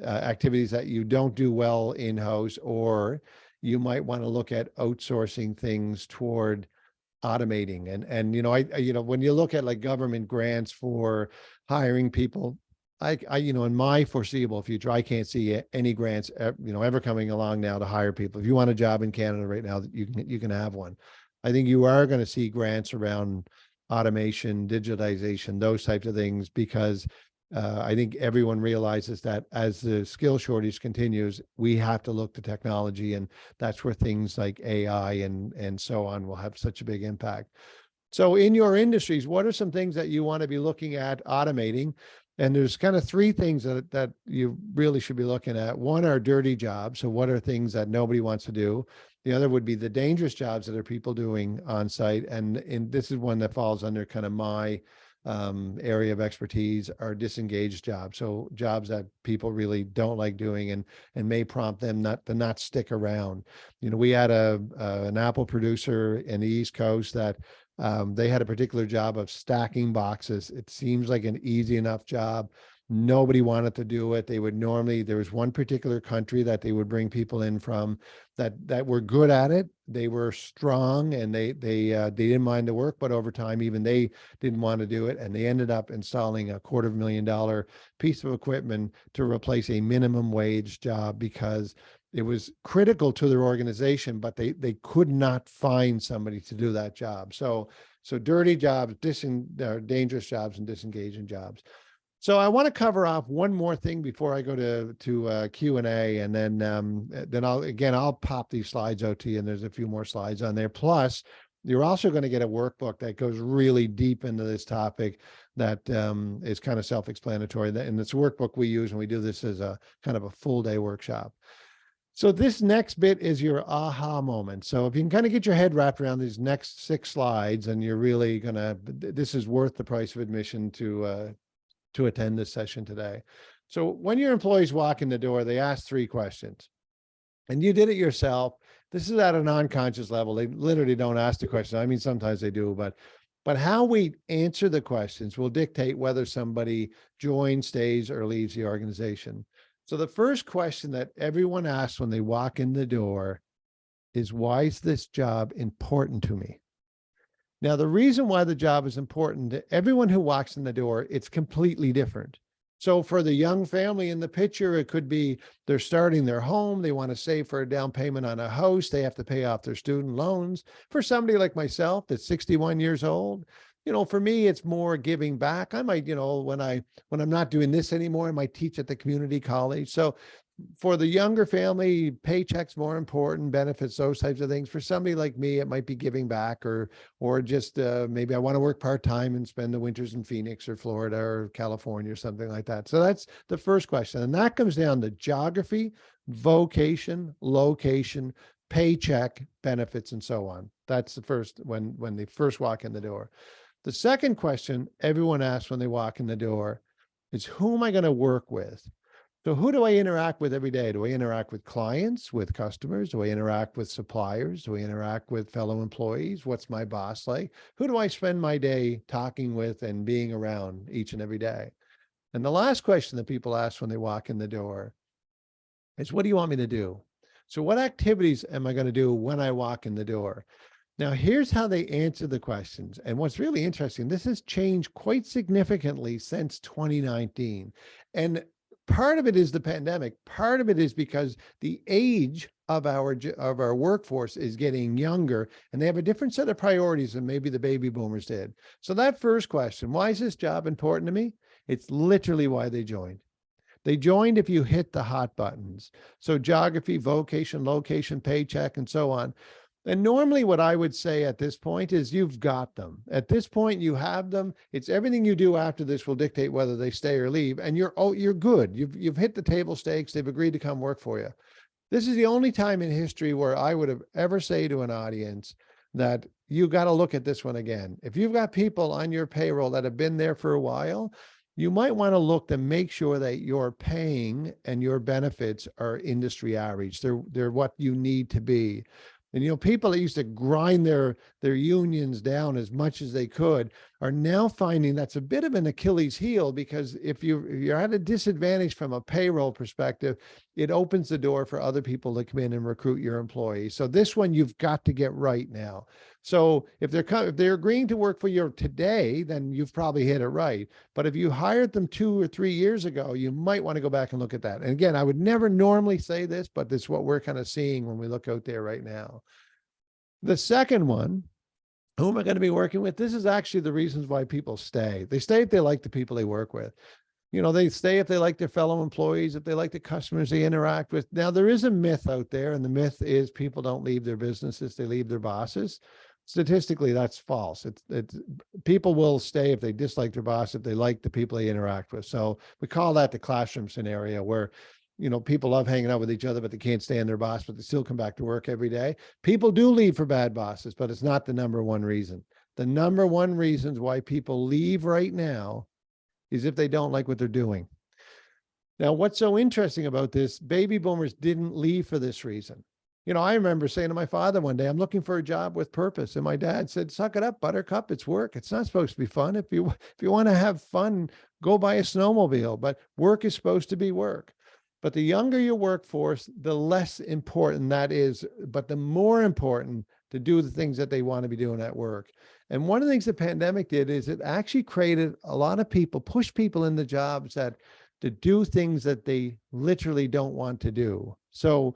activities that you don't do well in-house, or you might want to look at outsourcing things toward automating. And you know, when you look at like government grants for hiring people, I in my foreseeable future, I can't see any grants, ever coming along now to hire people. If you want a job in Canada right now, you can have one. I think you are going to see grants around automation, digitization, those types of things, because I think everyone realizes that as the skill shortage continues, we have to look to technology, and that's where things like AI and so on will have such a big impact. So in your industries, what are some things that you want to be looking at automating? And there's kind of 3 things that you really should be looking at. One are dirty jobs. So what are things that nobody wants to do? The other would be the dangerous jobs that are people doing on site. And this is one that falls under kind of my area of expertise, are disengaged jobs. So jobs that people really don't like doing and may prompt them not stick around. You know, we had an apple producer in the East Coast that they had a particular job of stacking boxes. It seems like an easy enough job. Nobody wanted to do it. They would normally, there was one particular country that they would bring people in from that were good at it. They were strong and they didn't mind the work, but over time, even they didn't want to do it. And they ended up installing a $250,000 piece of equipment to replace a minimum wage job, because it was critical to their organization, but they could not find somebody to do that job. So dirty jobs, dangerous jobs, and disengaging jobs. So I want to cover off one more thing before I go to Q&A, and then I'll pop these slides out to you, and there's a few more slides on there. Plus, you're also going to get a workbook that goes really deep into this topic that is kind of self-explanatory. And it's a workbook we use when we do this as a kind of a full day workshop. So this next bit is your aha moment. So if you can kind of get your head wrapped around these next 6 slides, and you're really this is worth the price of admission to attend this session today. So when your employees walk in the door, they ask 3 questions, and you did it yourself. This is at an unconscious level. They literally don't ask the question. I mean, sometimes they do, but how we answer the questions will dictate whether somebody joins, stays, or leaves the organization. So the first question that everyone asks when they walk in the door is, why is this job important to me? Now, the reason why the job is important to everyone who walks in the door, it's completely different. So for the young family in the picture, it could be they're starting their home. They want to save for a down payment on a house. They have to pay off their student loans. For somebody like myself that's 61 years old, for me, it's more giving back. I might, when I'm not doing this anymore, I might teach at the community college. So for the younger family, paychecks more important, benefits, those types of things. For somebody like me, it might be giving back, or just maybe I want to work part-time and spend the winters in Phoenix or Florida or California or something like that. So that's the first question. And that comes down to geography, vocation, location, paycheck, benefits, and so on. That's the first, when they first walk in the door. The second question everyone asks when they walk in the door is, who am I going to work with? So who do I interact with every day? Do I interact with clients, with customers? Do I interact with suppliers? Do I interact with fellow employees? What's my boss like? Who do I spend my day talking with and being around each and every day? And the last question that people ask when they walk in the door is, what do you want me to do? So what activities am I going to do when I walk in the door? Now, here's how they answer the questions. And what's really interesting, this has changed quite significantly since 2019. And part of it is the pandemic. Part of it is because the age of our workforce is getting younger, and they have a different set of priorities than maybe the baby boomers did. So that first question, why is this job important to me? It's literally why they joined. They joined if you hit the hot buttons. So geography, vocation, location, paycheck, and so on. And normally what I would say at this point is, you've got them. At this point, you have them. It's everything you do after this will dictate whether they stay or leave. And you're good. You've hit the table stakes. They've agreed to come work for you. This is the only time in history where I would have ever say to an audience that you got to look at this one again. If you've got people on your payroll that have been there for a while, you might want to look to make sure that your paying and your benefits are industry average. They're what you need to be. And, people that used to grind their unions down as much as they could are now finding that's a bit of an Achilles heel, because if you're at a disadvantage from a payroll perspective, it opens the door for other people to come in and recruit your employees. So this one you've got to get right now. So if they're agreeing to work for you today, then you've probably hit it right. But if you hired them 2 or 3 years ago, you might want to go back and look at that. And again, I would never normally say this, but this is what we're kind of seeing when we look out there right now. The second one, who am I going to be working with? This is actually the reasons why people stay. They stay if they like the people they work with. They stay if they like their fellow employees, if they like the customers they interact with. Now, there is a myth out there, and the myth is people don't leave their businesses, they leave their bosses. Statistically, that's false. It's people will stay if they dislike their boss, if they like the people they interact with. So we call that the classroom scenario, where people love hanging out with each other, but they can't stand their boss, but they still come back to work every day. People do leave for bad bosses, but it's not the number one reason. The number one reasons why people leave right now is if they don't like what they're doing. Now, what's so interesting about this, baby boomers didn't leave for this reason. I remember saying to my father one day, I'm looking for a job with purpose. And my dad said, suck it up, buttercup. It's work. It's not supposed to be fun. If you want to have fun, go buy a snowmobile, but work is supposed to be work. But the younger your workforce, the less important that is, but the more important to do the things that they want to be doing at work. And one of the things the pandemic did is it actually created a lot of people, pushed people into jobs to do things that they literally don't want to do. So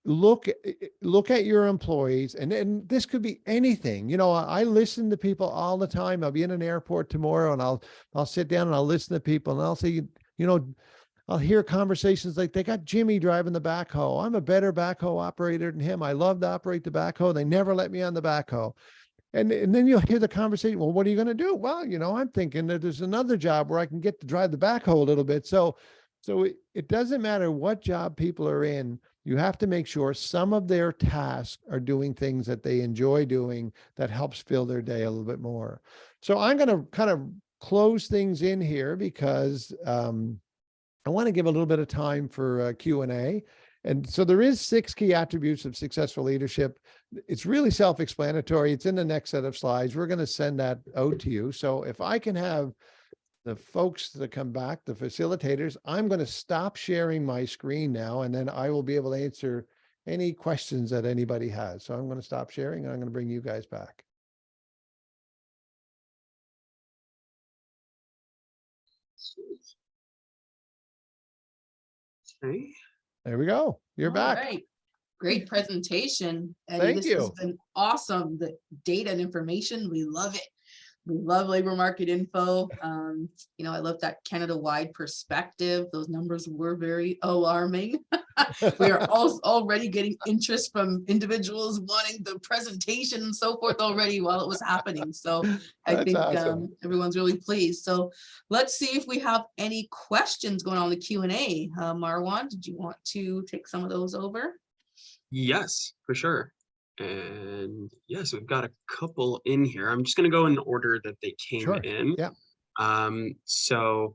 look at your employees, and this could be anything. I listen to people all the time. I'll be in an airport tomorrow, and I'll sit down and I'll listen to people, and I'll say, I'll hear conversations like, they got Jimmy driving the backhoe. I'm a better backhoe operator than him. I love to operate the backhoe. They never let me on the backhoe. And then you'll hear the conversation. Well, what are you going to do? Well, I'm thinking that there's another job where I can get to drive the backhoe a little bit. So it doesn't matter what job people are in. You have to make sure some of their tasks are doing things that they enjoy doing that helps fill their day a little bit more. So I'm going to kind of close things in here because I want to give a little bit of time for Q&A. And so there is 6 key attributes of successful leadership. It's really self-explanatory. It's in the next set of slides. We're going to send that out to you. So if I can have the folks that come back, the facilitators, I'm going to stop sharing my screen now, and then I will be able to answer any questions that anybody has. So I'm going to stop sharing, and I'm going to bring you guys back. Okay. There we go. You're All back. right. Great presentation, Eddie. Thank This has you. been awesome. The data and information, we love it. We love labor market info. I love that Canada-wide perspective. Those numbers were very alarming. We are already getting interest from individuals wanting the presentation and so forth already while it was happening. So I That's think awesome. everyone's really pleased. So let's see if we have any questions going on in the Q&A. Marwan, did you want to take some of those over? Yes, for sure. And yes, we've got a couple in here. I'm just going to go in the order that they came Sure. in. Yeah. So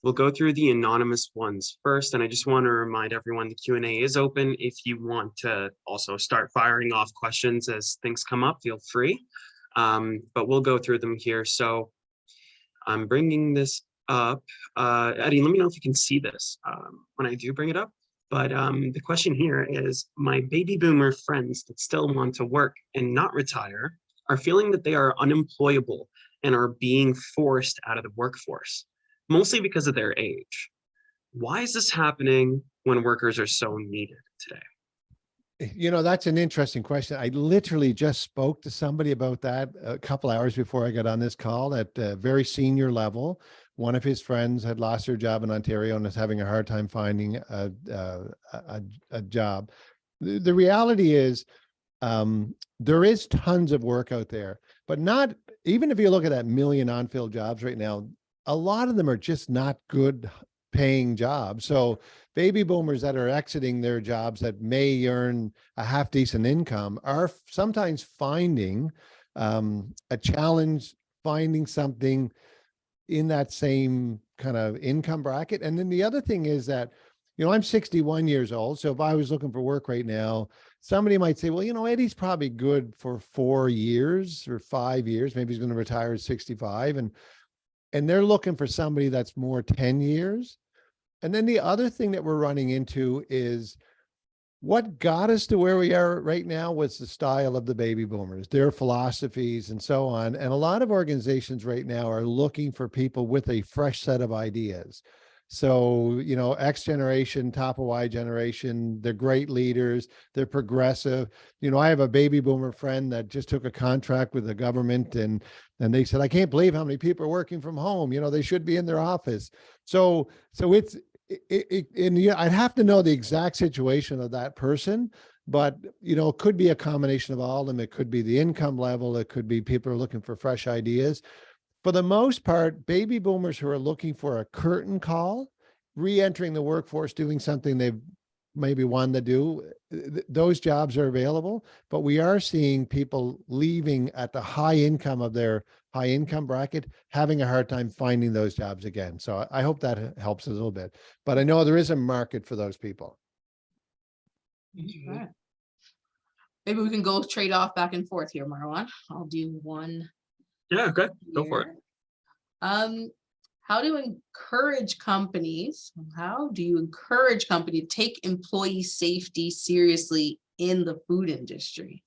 we'll go through the anonymous ones first, and I just want to remind everyone the Q&A is open. If you want to also start firing off questions as things come up, feel free. But we'll go through them here. So I'm bringing this up. Eddie, let me know if you can see this when I do bring it up. But the question here is, my baby boomer friends that still want to work and not retire are feeling that they are unemployable and are being forced out of the workforce, mostly because of their age. Why is this happening when workers are so needed today? That's an interesting question. I literally just spoke to somebody about that a couple hours before I got on this call at a very senior level. One of his friends had lost their job in Ontario and is having a hard time finding a job. The reality is there is tons of work out there, but not, even if you look at that million unfilled jobs right now, a lot of them are just not good paying jobs. So baby boomers that are exiting their jobs that may earn a half decent income are sometimes finding a challenge, finding something in that same kind of income bracket. And then the other thing is that, I'm 61 years old. So if I was looking for work right now, somebody might say, well, Eddie's probably good for 4 years or 5 years. Maybe he's going to retire at 65. And they're looking for somebody that's more 10 years. And then the other thing that we're running into is what got us to where we are right now was the style of the baby boomers, their philosophies and so on. And a lot of organizations right now are looking for people with a fresh set of ideas. So, X generation, top of Y generation, they're great leaders, they're progressive. I have a baby boomer friend that just took a contract with the government and they said, I can't believe how many people are working from home. They should be in their office. So it's, I'd have to know the exact situation of that person, but it could be a combination of all of them. It could be the income level. It could be people are looking for fresh ideas. For the most part, baby boomers who are looking for a curtain call, re-entering the workforce, doing something they've maybe wanted to do, those jobs are available, but we are seeing people leaving at the high income of their high income bracket, having a hard time finding those jobs again. So I hope that helps a little bit, but I know there is a market for those people. Right. Maybe we can go trade off back and forth here, Marwan. I'll do one. Yeah, okay, go for it. How do you encourage companies to take employee safety seriously in the food industry?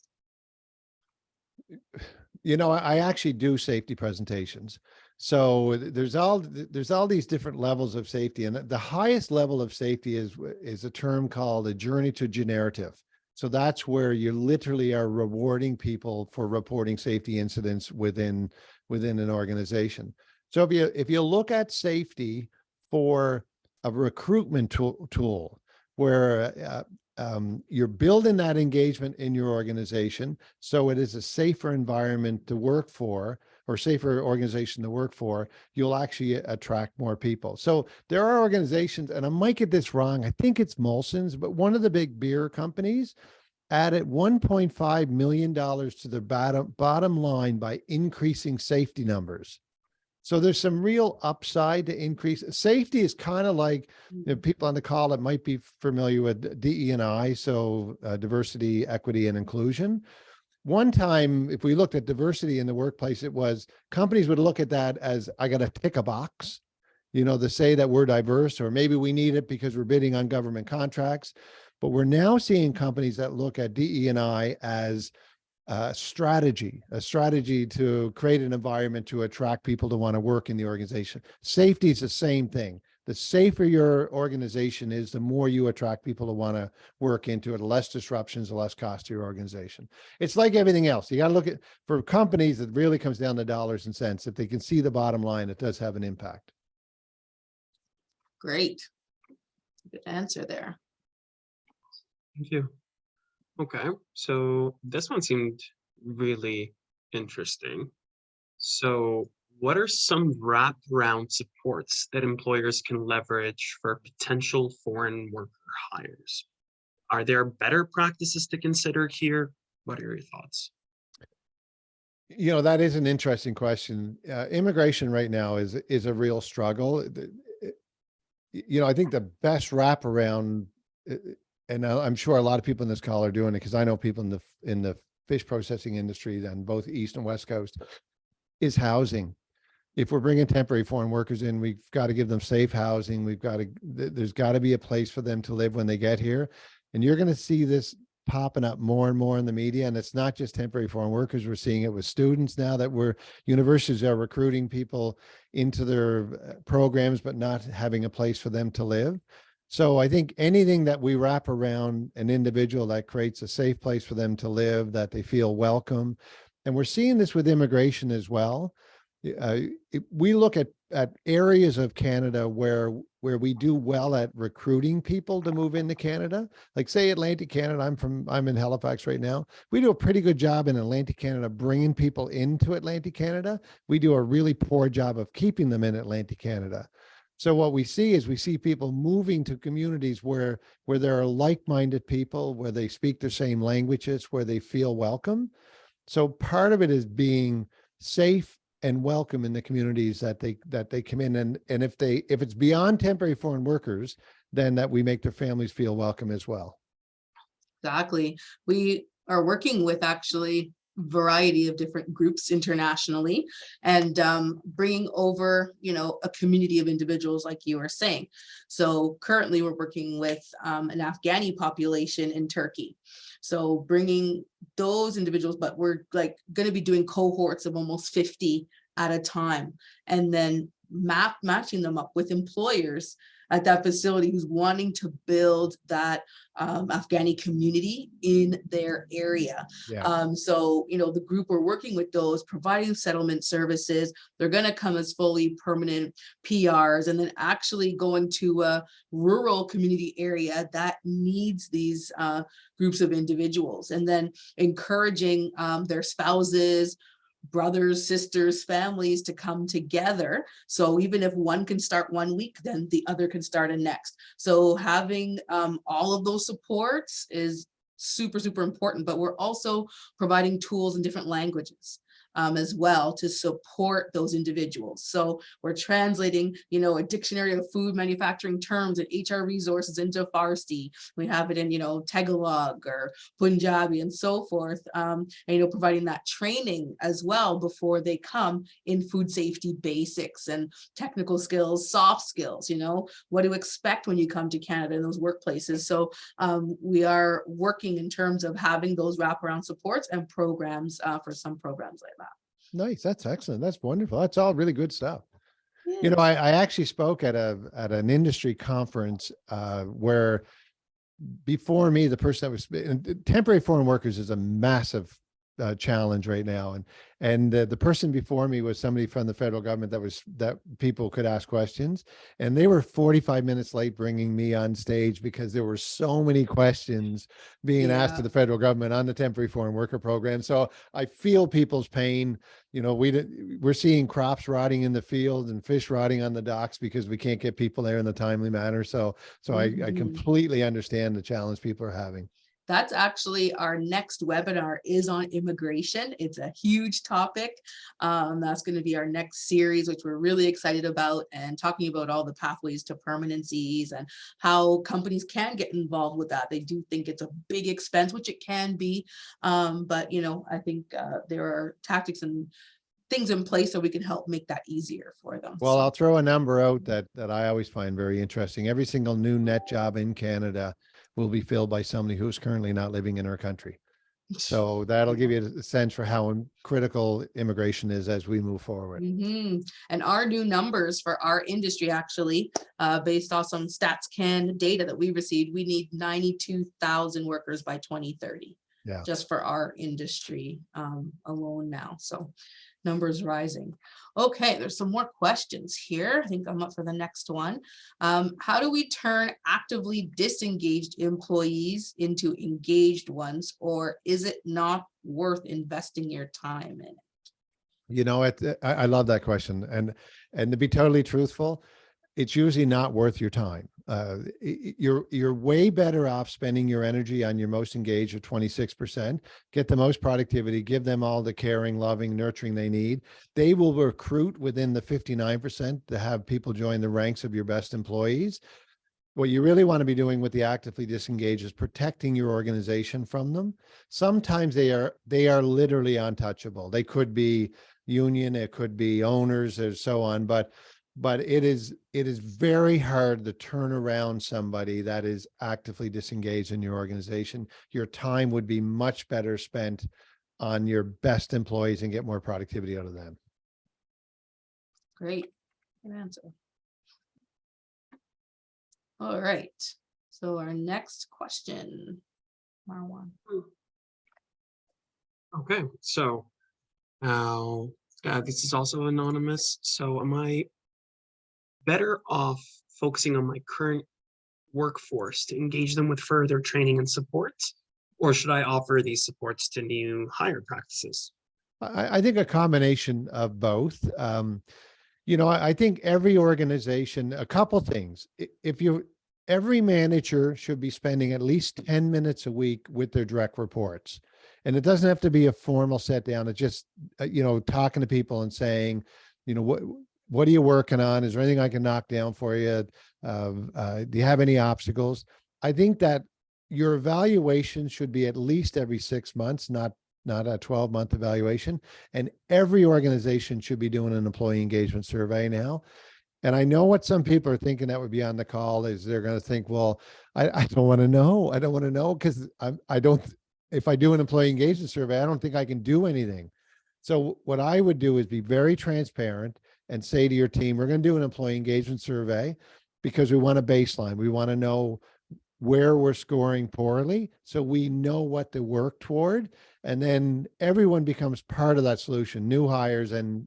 I actually do safety presentations. So there's all these different levels of safety, and the highest level of safety is a term called a journey to generative. So that's where you literally are rewarding people for reporting safety incidents within an organization. So if you look at safety for a recruitment tool where you're building that engagement in your organization, so it is a safer environment to work for, or safer organization to work for, you'll actually attract more people. So there are organizations, and I might get this wrong, I think it's Molson's, but one of the big beer companies added $1.5 million to their bottom line by increasing safety numbers. So there's some real upside to increase. Safety is kind of like, people on the call that might be familiar with DE&I, so diversity, equity, and inclusion. One time, if we looked at diversity in the workplace, it was companies would look at that as, I got to tick a box, to say that we're diverse, or maybe we need it because we're bidding on government contracts. But we're now seeing companies that look at DE&I as a strategy to create an environment to attract people to want to work in the organization. Safety is the same thing. the safer your organization is, the more you attract people to want to work into it, the less disruptions, the less cost to your organization. It's like everything else. You got to look at, for companies, it really comes down to dollars and cents. If they can see the bottom line, it does have an impact. Great. Good answer there. Thank you. Okay, so this one seemed really interesting. So what are some wraparound supports that employers can leverage for potential foreign worker hires? Are there better practices to consider here? What are your thoughts? You know, that is an interesting question. Immigration right now is a real struggle. You know, I think the best wraparound, and I'm sure a lot of people in this call are doing it, because I know people in the fish processing industry on both East and West Coast, is housing. If we're bringing temporary foreign workers in, we've got to give them safe housing. There's got to be a place for them to live when they get here. And you're going to see this popping up more and more in the media. And it's not just temporary foreign workers. We're seeing it with students now, that universities are recruiting people into their programs, but not having a place for them to live. So I think anything that we wrap around an individual that creates a safe place for them to live, that they feel welcome. And we're seeing this with immigration as well. We look at areas of Canada where we do well at recruiting people to move into Canada, like say Atlantic Canada. I'm in Halifax right now. We do a pretty good job in Atlantic Canada bringing people into Atlantic Canada. We do a really poor job of keeping them in Atlantic Canada. So what we see is people moving to communities where there are like-minded people, where they speak the same languages, where they feel welcome. So part of it is being safe and welcome in the communities that they come in. And if it's beyond temporary foreign workers, then that we make their families feel welcome as well. Exactly. We are working with actually variety of different groups internationally, and bringing over, you know, a community of individuals like you were saying. So currently we're working with an Afghani population in Turkey. So bringing those individuals, but we're like going to be doing cohorts of almost 50 at a time, and then matching them up with employers at that facility who's wanting to build that Afghani community in their area. Yeah. So, you know, the group we're working with, those providing settlement services, they're going to come as fully permanent PRs, and then actually go into a rural community area that needs these groups of individuals, and then encouraging their spouses, brothers, sisters, families to come together. So even if one can start 1 week, then the other can start a next. So having all of those supports is super, super important, but we're also providing tools in different languages as well to support those individuals. So we're translating, you know, a dictionary of food manufacturing terms and HR resources into Farsi. We have it in, you know, Tagalog or Punjabi and so forth. And, you know, providing that training as well before they come in food safety basics and technical skills, soft skills, you know, what to expect when you come to Canada in those workplaces. So we are working in terms of having those wraparound supports and programs for some programs like that. Nice. That's excellent. That's wonderful. That's all really good stuff. Yeah. You know, I actually spoke at an industry conference where before me, the person that was temporary foreign workers is a massive challenge right now. And the person before me was somebody from the federal government that people could ask questions. And they were 45 minutes late bringing me on stage because there were so many questions being asked to the federal government on the temporary foreign worker program. So I feel people's pain. You know, we're seeing crops rotting in the field and fish rotting on the docks because we can't get people there in the timely manner. So I completely understand the challenge people are having. That's actually our next webinar is on immigration. It's a huge topic. That's going to be our next series, which we're really excited about, and talking about all the pathways to permanencies and how companies can get involved with that. They do think it's a big expense, which it can be. But, you know, I think there are tactics and things in place so we can help make that easier for them. Well, I'll throw a number out that I always find very interesting. Every single new net job in Canada will be filled by somebody who's currently not living in our country. So that'll give you a sense for how critical immigration is as we move forward. And our new numbers for our industry, actually, based off some StatsCan data that we received, we need 92,000 workers by 2030. Yeah. Just for our industry alone now. So numbers rising. Okay, there's some more questions here. I think I'm up for the next one. How do we turn actively disengaged employees into engaged ones, or is it not worth investing your time in it? You know, I love that question. And to be totally truthful, it's usually not worth your time. You're way better off spending your energy on your most engaged at 26%, get the most productivity, give them all the caring, loving, nurturing they need. They will recruit within the 59% to have people join the ranks of your best employees. What you really want to be doing with the actively disengaged is protecting your organization from them. Sometimes they are literally untouchable. They could be union, it could be owners, and so on, but it is very hard to turn around somebody that is actively disengaged in your organization. Your time would be much better spent on your best employees and get more productivity out of them. Great, good answer. All right, so our next question, Marwan. Okay, so this is also anonymous. So am I better off focusing on my current workforce to engage them with further training and support, or should I offer these supports to new hire practices? I think a combination of both. You know, I think every organization, a couple things. Every manager should be spending at least 10 minutes a week with their direct reports. And it doesn't have to be a formal set down. It's just, you know, talking to people and saying, you know, what are you working on? Is there anything I can knock down for you? Do you have any obstacles? I think that your evaluation should be at least every 6 months, not a 12-month evaluation. And every organization should be doing an employee engagement survey now. And I know what some people are thinking that would be on the call is they're going to think, well, I don't want to know. I don't want to know because I don't, if I do an employee engagement survey, I don't think I can do anything. So what I would do is be very transparent and say to your team, we're going to do an employee engagement survey because we want a baseline. We want to know where we're scoring poorly so we know what to work toward. And then everyone becomes part of that solution, new hires and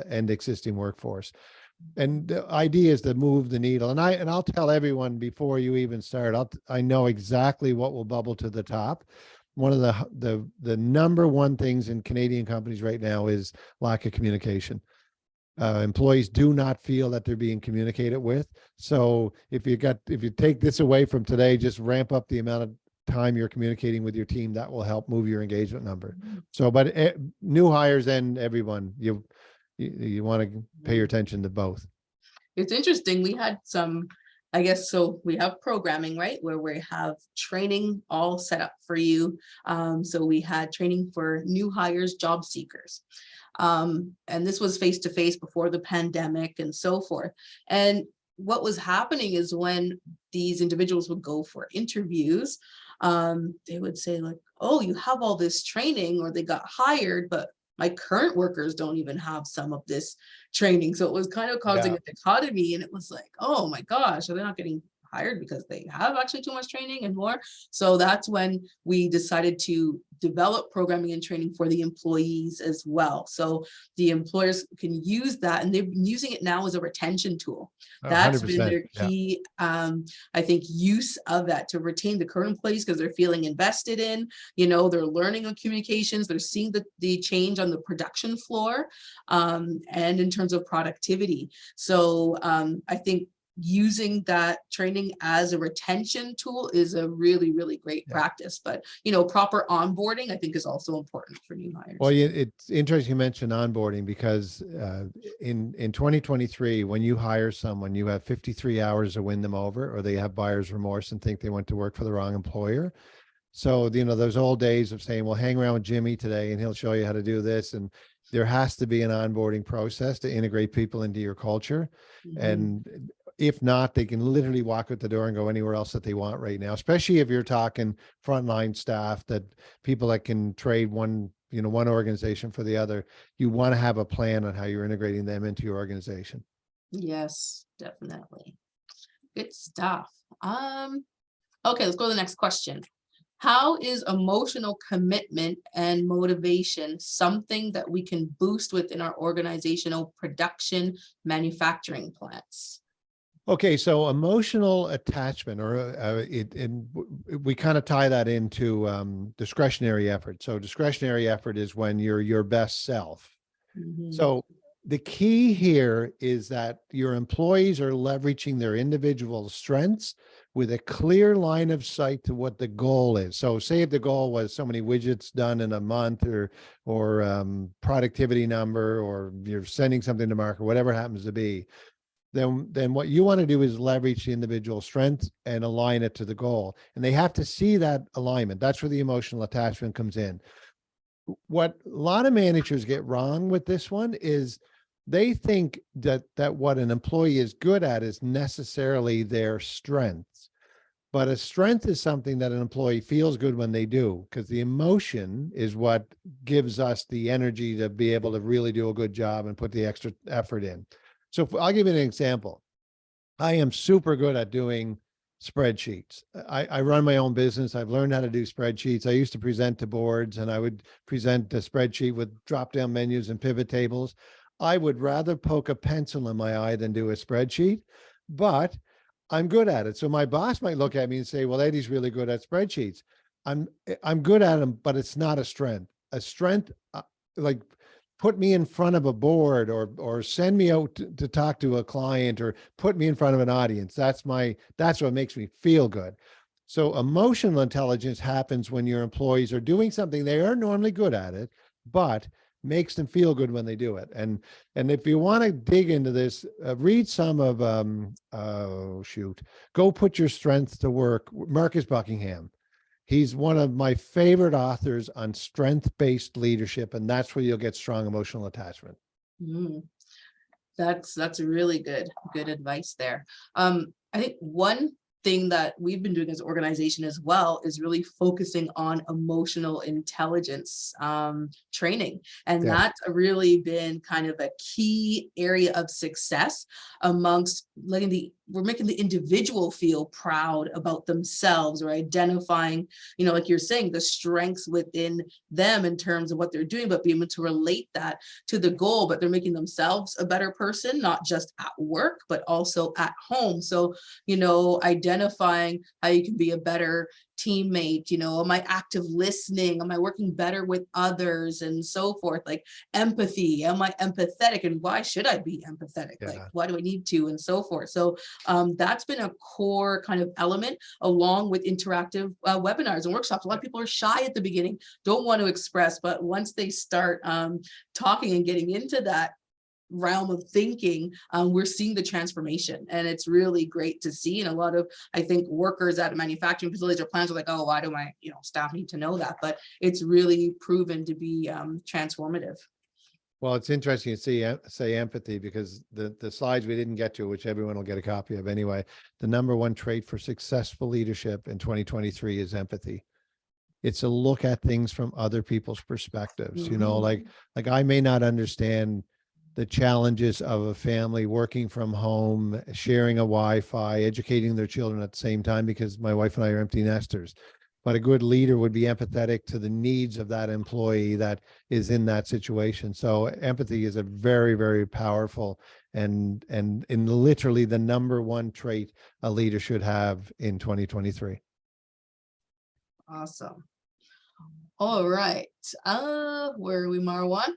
existing workforce. And the idea is to move the needle. And I'll tell everyone before you even start, I know exactly what will bubble to the top. One of the number one things in Canadian companies right now is lack of communication. Employees do not feel that they're being communicated with. So if you take this away from today, just ramp up the amount of time you're communicating with your team. That will help move your engagement number. So, but new hires and everyone, you want to pay your attention to both. It's interesting. We had some, I guess, so we have programming, right, where we have training all set up for you. So we had training for new hires, job seekers. And this was face-to-face before the pandemic and so forth. And what was happening is when these individuals would go for interviews, they would say like, oh, you have all this training, or they got hired, but my current workers don't even have some of this training. So it was kind of causing a dichotomy, and it was like, oh my gosh, are they not getting hired because they have actually too much training and more? So that's when we decided to develop programming and training for the employees as well. So the employers can use that, and they've been using it now as a retention tool. That's been their key, I think, use of that, to retain the current employees because they're feeling invested in, you know, they're learning on communications, they're seeing the change on the production floor, and in terms of productivity. So I think using that training as a retention tool is a really, really great practice. But, you know, proper onboarding, I think, is also important for new hires. Well, it's interesting you mentioned onboarding because in 2023, when you hire someone, you have 53 hours to win them over, or they have buyer's remorse and think they went to work for the wrong employer. So, you know, those old days of saying, well, hang around with Jimmy today and he'll show you how to do this. And there has to be an onboarding process to integrate people into your culture. And if not, they can literally walk out the door and go anywhere else that they want right now, especially if you're talking frontline staff, that people that can trade one, one organization for the other. You want to have a plan on how you're integrating them into your organization. Yes, definitely. Good stuff. Okay, let's go to the next question. How is emotional commitment and motivation something that we can boost within our organizational production manufacturing plants? Okay, so emotional attachment, or we kind of tie that into discretionary effort. So discretionary effort is when you're your best self. Mhm. So the key here is that your employees are leveraging their individual strengths with a clear line of sight to what the goal is. So say if the goal was so many widgets done in a month, or productivity number, or you're sending something to market, whatever it happens to be, then what you want to do is leverage the individual strength and align it to the goal. And they have to see that alignment. That's where the emotional attachment comes in. What a lot of managers get wrong with this one is they think that what an employee is good at is necessarily their strengths. But a strength is something that an employee feels good when they do, because the emotion is what gives us the energy to be able to really do a good job and put the extra effort in. So I'll give you an example. I am super good at doing spreadsheets. I run my own business. I've learned how to do spreadsheets. I used to present to boards, and I would present a spreadsheet with drop-down menus and pivot tables. I would rather poke a pencil in my eye than do a spreadsheet, but I'm good at it. So my boss might look at me and say, well, Eddie's really good at spreadsheets. I'm good at them, but it's not a strength. A strength, like put me in front of a board, or send me out to talk to a client, or put me in front of an audience. That's what makes me feel good. So emotional intelligence happens when your employees are doing something they are normally good at it, but makes them feel good when they do it. And if you want to dig into this, read some of Go Put Your Strength to Work, Marcus Buckingham. He's one of my favorite authors on strength-based leadership, and that's where you'll get strong emotional attachment. Mm, that's really good advice there. I think one thing that we've been doing as an organization as well is really focusing on emotional intelligence training. And Yes. that's really been kind of a key area of success amongst we're making the individual feel proud about themselves, or identifying, like you're saying, the strengths within them in terms of what they're doing, but be able to relate that to the goal. But they're making themselves a better person, not just at work, but also at home. So, identifying how you can be a better teammate, am I active listening? Am I working better with others, and so forth? Like empathy, am I empathetic, and why should I be empathetic? Yeah. Like, why do I need to, and so forth. So that's been a core kind of element, along with interactive webinars and workshops. A lot of people are shy at the beginning, don't want to express, but once they start talking and getting into that realm of thinking, we're seeing the transformation, and it's really great to see. And a lot of, I think, workers at manufacturing facilities or plants are like, oh, why do my staff need to know that? But it's really proven to be transformative. Well, it's interesting to say empathy, because the slides we didn't get to, which everyone will get a copy of anyway, the number one trait for successful leadership in 2023 is empathy. It's a look at things from other people's perspectives. Mhm. Like I may not understand the challenges of a family working from home, sharing a Wi-Fi, educating their children at the same time, because my wife and I are empty nesters. But a good leader would be empathetic to the needs of that employee that is in that situation. So empathy is a very, very powerful and literally the number one trait a leader should have in 2023. Awesome. All right. Where are we, Marwan?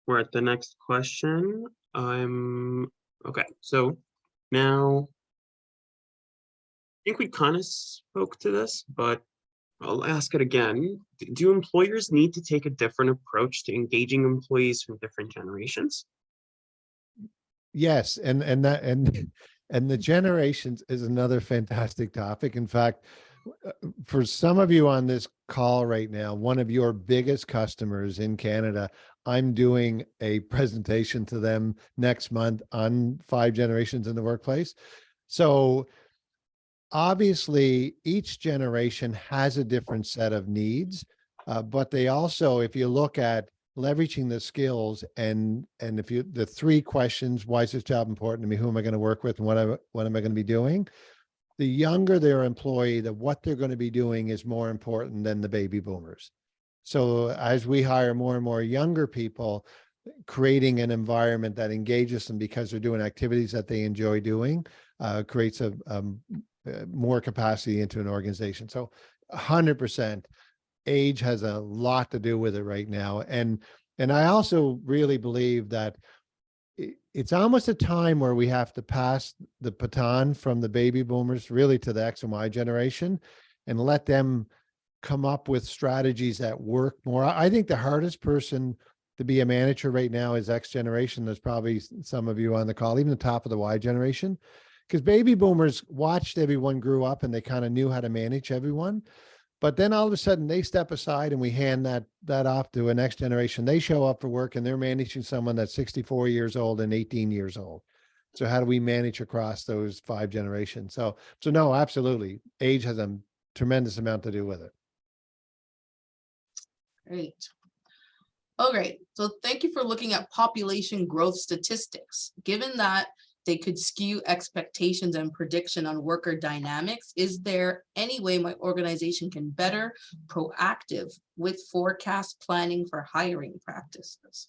We're at the next question. Okay, so now I think we kind of spoke to this, but I'll ask it again. Do employers need to take a different approach to engaging employees from different generations? Yes, and the generations is another fantastic topic. In fact, for some of you on this call right now, one of your biggest customers in Canada, I'm doing a presentation to them next month on 5 generations in the workplace. So obviously each generation has a different set of needs, but they also, if you look at leveraging the skills and if you, the 3 questions, why is this job important to me? Who am I going to work with? And what am I going to be doing? The younger their employee, the what they're going to be doing is more important than the baby boomers. So as we hire more and more younger people, creating an environment that engages them because they're doing activities that they enjoy doing, creates a more capacity into an organization. So 100% age has a lot to do with it right now. And I also really believe that it's almost a time where we have to pass the baton from the baby boomers really to the X and Y generation and let them come up with strategies that work more. I think the hardest person to be a manager right now is X generation. There's probably some of you on the call, even the top of the Y generation, because baby boomers watched everyone grew up and they kind of knew how to manage everyone. But then all of a sudden they step aside and we hand that off to a next generation. They show up for work and they're managing someone that's 64 years old and 18 years old. So how do we manage across those 5 generations? So no, absolutely. Age has a tremendous amount to do with it. Great. Oh, great. So thank you for looking at population growth statistics. Given that they could skew expectations and prediction on worker dynamics, is there any way my organization can better proactive with forecast planning for hiring practices?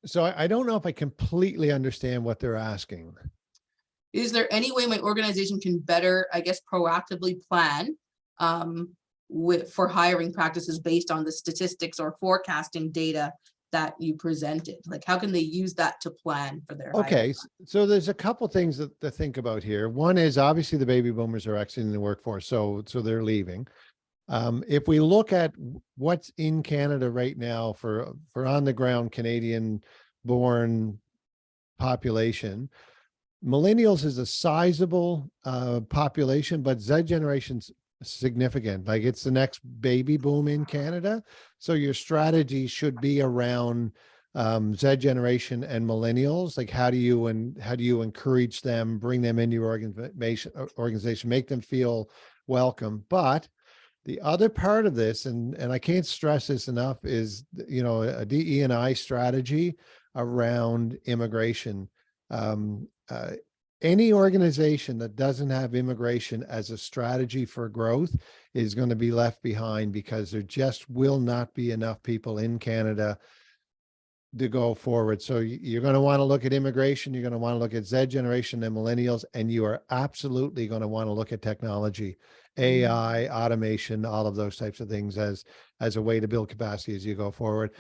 So I don't know if I completely understand what they're asking. Is there any way my organization can better, I guess, proactively plan for hiring practices based on the statistics or forecasting data that you presented? Like, how can they use that to plan for their hiring? Okay, so there's a couple things to think about here. One is obviously the baby boomers are exiting the workforce, so they're leaving. If we look at what's in Canada right now for on the ground Canadian born population, millennials is a sizable population, but Z generation's significant. Like it's the next baby boom in Canada. So your strategy should be around Z generation and millennials. Like how do you encourage them, bring them into your organization, make them feel welcome. But the other part of this, and I can't stress this enough, is, you know, a DE&I strategy around immigration. Any organization that doesn't have immigration as a strategy for growth is going to be left behind, because there just will not be enough people in Canada to go forward. So you're going to want to look at immigration, you're going to want to look at Z generation and millennials, and you are absolutely going to want to look at technology, AI, automation, all of those types of things as a way to build capacity as you go forward.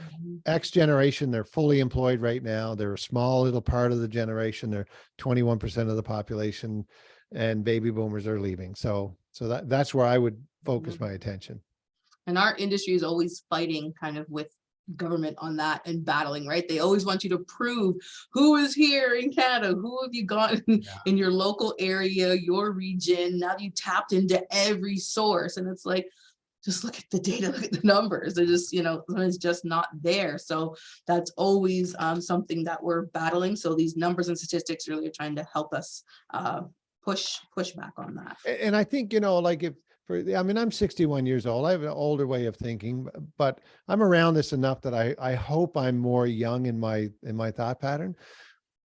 X generation, they're fully employed right now. They're a small little part of the generation. They're 21% of the population, and baby boomers are leaving. So that's where I would focus my attention. And our industry is always fighting kind of with government on that and battling, right? They always want you to prove who is here in Canada, who have you got in your local area, your region. Now you tapped into every source, and it's like, just look at the data, look at the numbers. They're just, you know, it's just not there. So that's always something that we're battling. So these numbers and statistics really are trying to help us push back on that. And I think, you know, like I mean, I'm 61 years old. I have an older way of thinking, but I'm around this enough that I hope I'm more young in my thought pattern.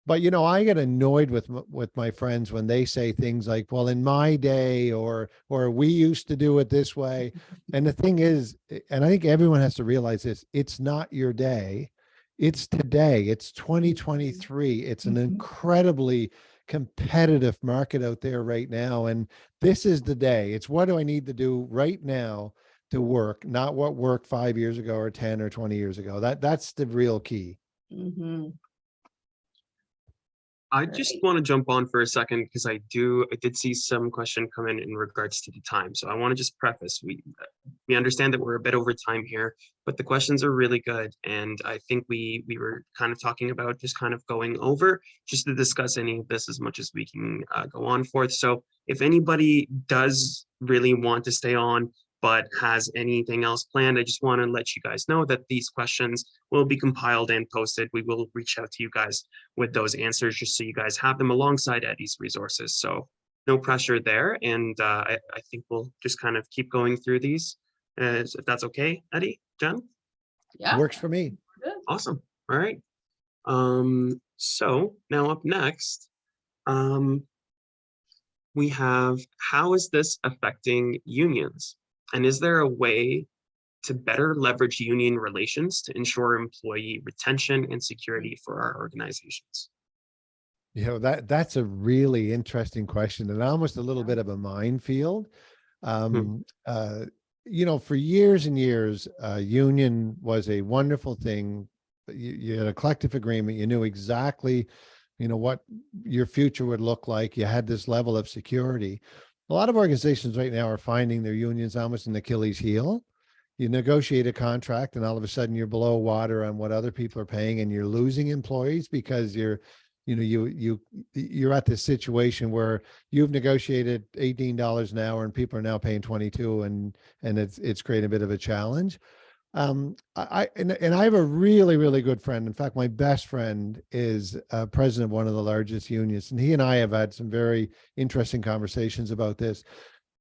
But, you know, I get annoyed with my friends when they say things like, well, in my day, or we used to do it this way. And the thing is, and I think everyone has to realize this, it's not your day. It's today. It's 2023. It's an incredibly competitive market out there right now. And this is the day. It's what do I need to do right now to work, not what worked 5 years ago or 10 or 20 years ago. That's the real key. I just want to jump on for a second because I did see some question come in regards to the time. So I want to just preface, we understand that we're a bit over time here, but the questions are really good. And I think we were kind of talking about just kind of going over just to discuss any of this as much as we can go on forth. So if anybody does really want to stay on, but has anything else planned. I just want to let you guys know that these questions will be compiled and posted. We will reach out to you guys with those answers just so you guys have them alongside Eddie's resources. So no pressure there. And I think we'll just kind of keep going through these, if that's okay, Eddie, Jen? Yeah. Works for me. Good. Awesome. All right. So now up next, we have, how is this affecting unions? And is there a way to better leverage union relations to ensure employee retention and security for our organizations? You know, that's a really interesting question and almost a little bit of a minefield. You know, for years and years, union was a wonderful thing. You had a collective agreement. You knew exactly, you know, what your future would look like. You had this level of security. A lot of organizations right now are finding their unions almost an Achilles heel. You negotiate a contract and all of a sudden you're below water on what other people are paying, and you're losing employees because you're at this situation where you've negotiated $18 an hour and people are now paying 22, and it's creating a bit of a challenge. I have a really, really good friend. In fact, my best friend is president of one of the largest unions, and he and I have had some very interesting conversations about this.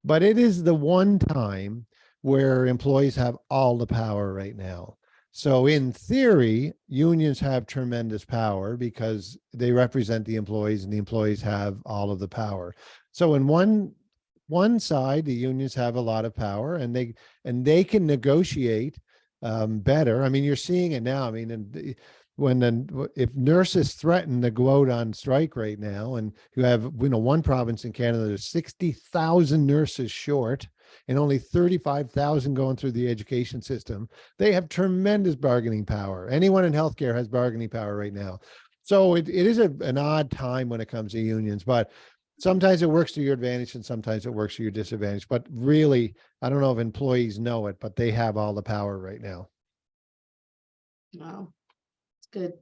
But it is the one time where employees have all the power right now. So in theory, unions have tremendous power because they represent the employees, and the employees have all of the power. So in one side, the unions have a lot of power, and they can negotiate better. I mean, you're seeing it now. I mean, if nurses threaten to go out on strike right now, and you have, you know, one province in Canada, there's 60,000 nurses short and only 35,000 going through the education system, they have tremendous bargaining power. Anyone in healthcare has bargaining power right now. So it is an odd time when it comes to unions, but sometimes it works to your advantage and sometimes it works to your disadvantage. But really, I don't know if employees know it, but they have all the power right now. Wow, it's good.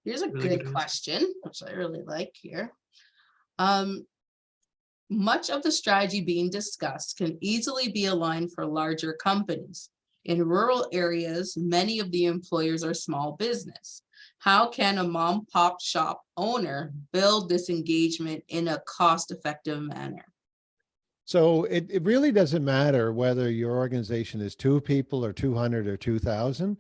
Here's a Really good good answer. question, which I really like here. Much of the strategy being discussed can easily be aligned for larger companies. In rural areas, many of the employers are small business. How can a mom pop shop owner build this engagement in a cost-effective manner? So it really doesn't matter whether your organization is 2 people or 200 or 2,000.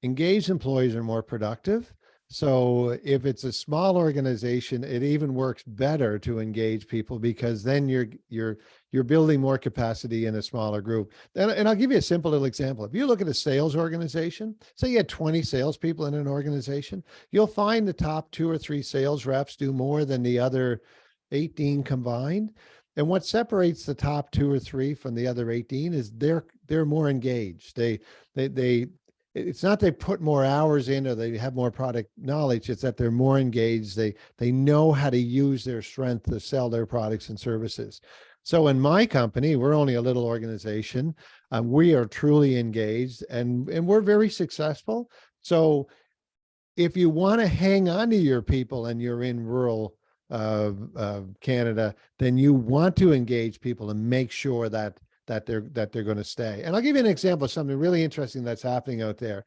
Engaged employees are more productive. So if it's a small organization, it even works better to engage people because then you're building more capacity in a smaller group. And I'll give you a simple little example. If you look at a sales organization, say you had 20 salespeople in an organization, you'll find the top 2 or 3 sales reps do more than the other 18 combined. And what separates the top 2 or 3 from the other 18 is they're more engaged. It's not they put more hours in or they have more product knowledge. It's that they're more engaged. They know how to use their strength to sell their products and services. So in my company, we're only a little organization. We are truly engaged and we're very successful. So if you want to hang on to your people and you're in rural Canada, then you want to engage people and make sure that they're going to stay. And I'll give you an example of something really interesting that's happening out there.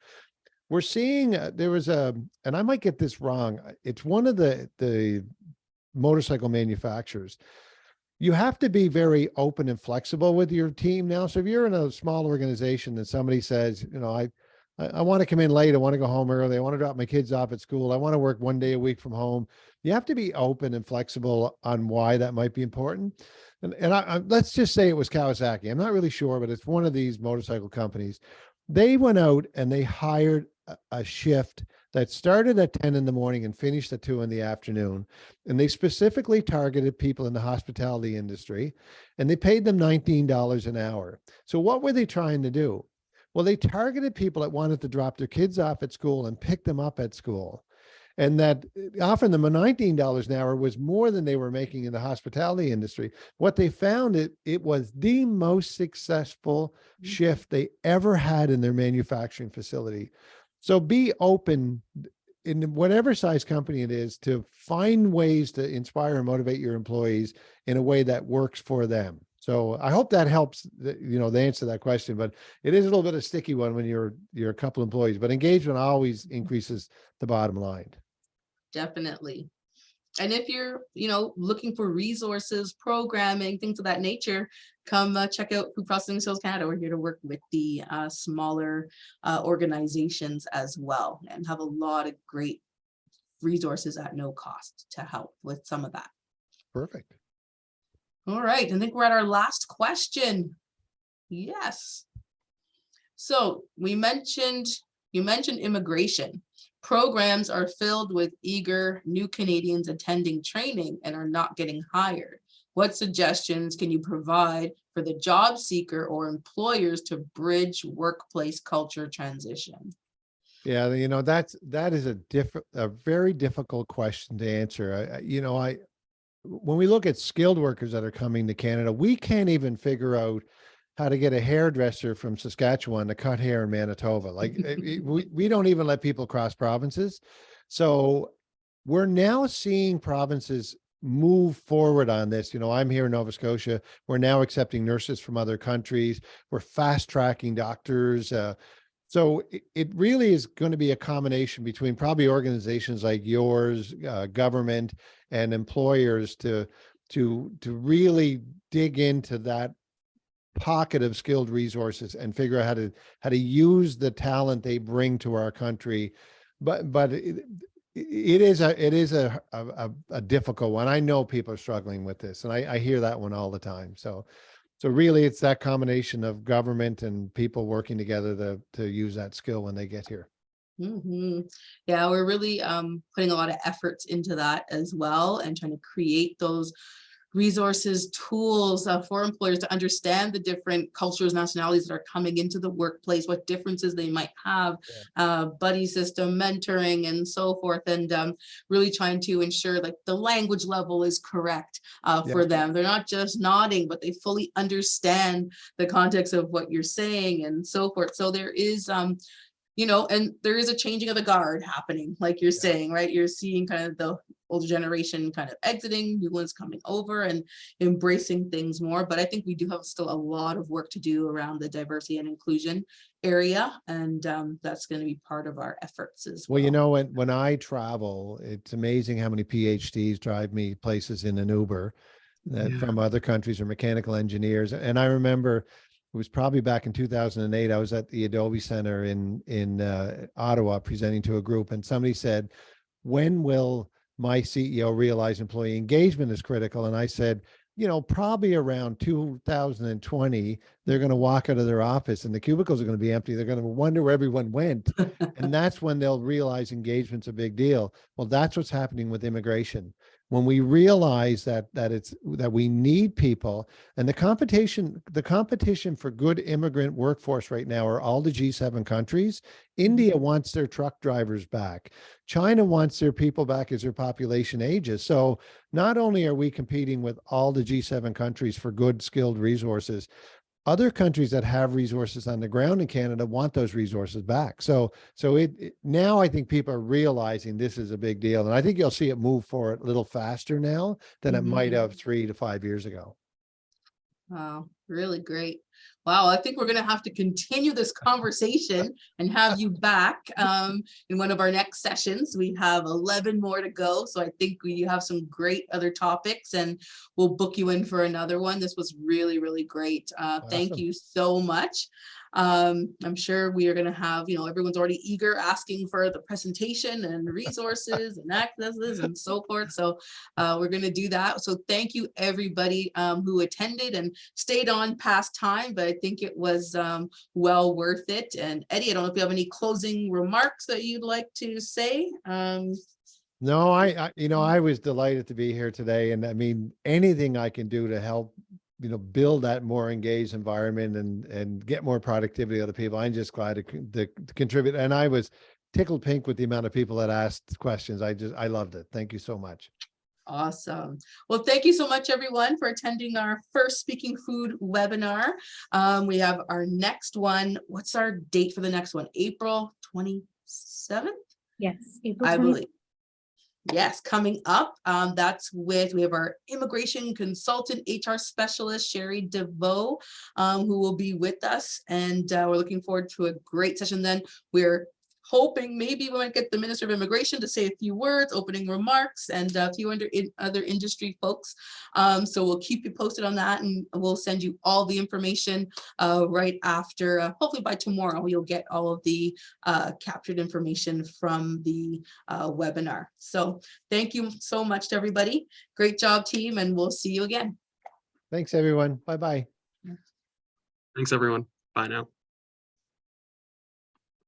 We're seeing there was and I might get this wrong. It's one of the motorcycle manufacturers. You have to be very open and flexible with your team now. So if you're in a small organization and somebody says, you know, I want to come in late, I want to go home early, I want to drop my kids off at school, I want to work 1 day a week from home. You have to be open and flexible on why that might be important. And let's just say it was Kawasaki. I'm not really sure, but it's one of these motorcycle companies. They went out and they hired a shift that started at 10 in the morning and finished at 2 in the afternoon. And they specifically targeted people in the hospitality industry, and they paid them $19 an hour. So what were they trying to do? Well, they targeted people that wanted to drop their kids off at school and pick them up at school. And that offering them a $19 an hour was more than they were making in the hospitality industry. What they found, it was the most successful shift they ever had in their manufacturing facility. So be open in whatever size company it is to find ways to inspire and motivate your employees in a way that works for them. So I hope that helps, the answer to that question, but it is a little bit of a sticky one when you're a couple employees, but engagement always increases the bottom line. Definitely. And if you're, looking for resources, programming, things of that nature, come check out Food Processing Sales Canada. We're here to work with the smaller organizations as well, and have a lot of great resources at no cost to help with some of that. Perfect. All right, I think we're at our last question. Yes. So you mentioned immigration. Programs are filled with eager new Canadians attending training and are not getting hired. What suggestions can you provide for the job seeker or employers to bridge workplace culture transition? Yeah, that is a very difficult question to answer. When we look at skilled workers that are coming to Canada, we can't even figure out how to get a hairdresser from Saskatchewan to cut hair in Manitoba. Like we don't even let people cross provinces. So we're now seeing provinces move forward on this. I'm here in Nova Scotia. We're now accepting nurses from other countries. We're fast tracking doctors. So it really is going to be a combination between probably organizations like yours, government, and employers to really dig into that pocket of skilled resources and figure out how to use the talent they bring to our country. But it is a difficult one. I know people are struggling with this, and I hear that one all the time. So really, it's that combination of government and people working together to use that skill when they get here. Mm-hmm. Yeah, we're really putting a lot of efforts into that as well, and trying to create those resources, tools for employers to understand the different cultures, nationalities that are coming into the workplace, what differences they might have, buddy system, mentoring, and so forth, and really trying to ensure like the language level is correct for them. They're not just nodding, but they fully understand the context of what you're saying and so forth. So there is and there is a changing of the guard happening, like you're saying, right? You're seeing kind of the older generation kind of exiting, new ones coming over and embracing things more. But I think we do have still a lot of work to do around the diversity and inclusion area. And that's going to be part of our efforts as well. Well, when I travel, it's amazing how many PhDs drive me places in an Uber from other countries or mechanical engineers. And I remember it was probably back in 2008. I was at the Adobe Center in Ottawa presenting to a group, and somebody said, "When will my CEO realize employee engagement is critical?" And I said, probably around 2020, they're going to walk out of their office and the cubicles are going to be empty. They're going to wonder where everyone went. And that's when they'll realize engagement's a big deal. Well, that's what's happening with immigration. When we realize that we need people, and the competition for good immigrant workforce right now are all the G7 countries. India wants their truck drivers back. China wants their people back as their population ages. So not only are we competing with all the G7 countries for good skilled resources, other countries that have resources on the ground in Canada want those resources back. So now I think people are realizing this is a big deal. And I think you'll see it move forward a little faster now than it might have 3 to 5 years ago. Wow, really great. Wow, I think we're going to have to continue this conversation and have you back in one of our next sessions. We have 11 more to go, so I think we have some great other topics, and we'll book you in for another one. This was really, really great. Thank you so much. I'm sure we are going to have, everyone's already eager asking for the presentation and resources and accesses and so forth. So we're going to do that. So thank you everybody who attended and stayed on past time, but I think it was well worth it. And Eddie, I don't know if you have any closing remarks that you'd like to say. No, I was delighted to be here today. And I mean, anything I can do to help build that more engaged environment and get more productivity out of people, I'm just glad to contribute. And I was tickled pink with the amount of people that asked questions. I loved it. Thank you so much. Awesome. Well, thank you so much, everyone, for attending our first Speaking Food webinar. We have our next one. What's our date for the next one? April 27th? Yes, April 27th. I believe. Yes, coming up, that's with, we have our immigration consultant, HR specialist, Sherry DeVoe, who will be with us. And we're looking forward to a great session then. We're hoping maybe we might get the Minister of Immigration to say a few words, opening remarks, and a few other industry folks. So we'll keep you posted on that, and we'll send you all the information right after, hopefully by tomorrow, you'll get all of the captured information from the webinar. So thank you so much to everybody. Great job, team, and we'll see you again. Thanks, everyone. Bye-bye. Thanks, everyone. Bye now.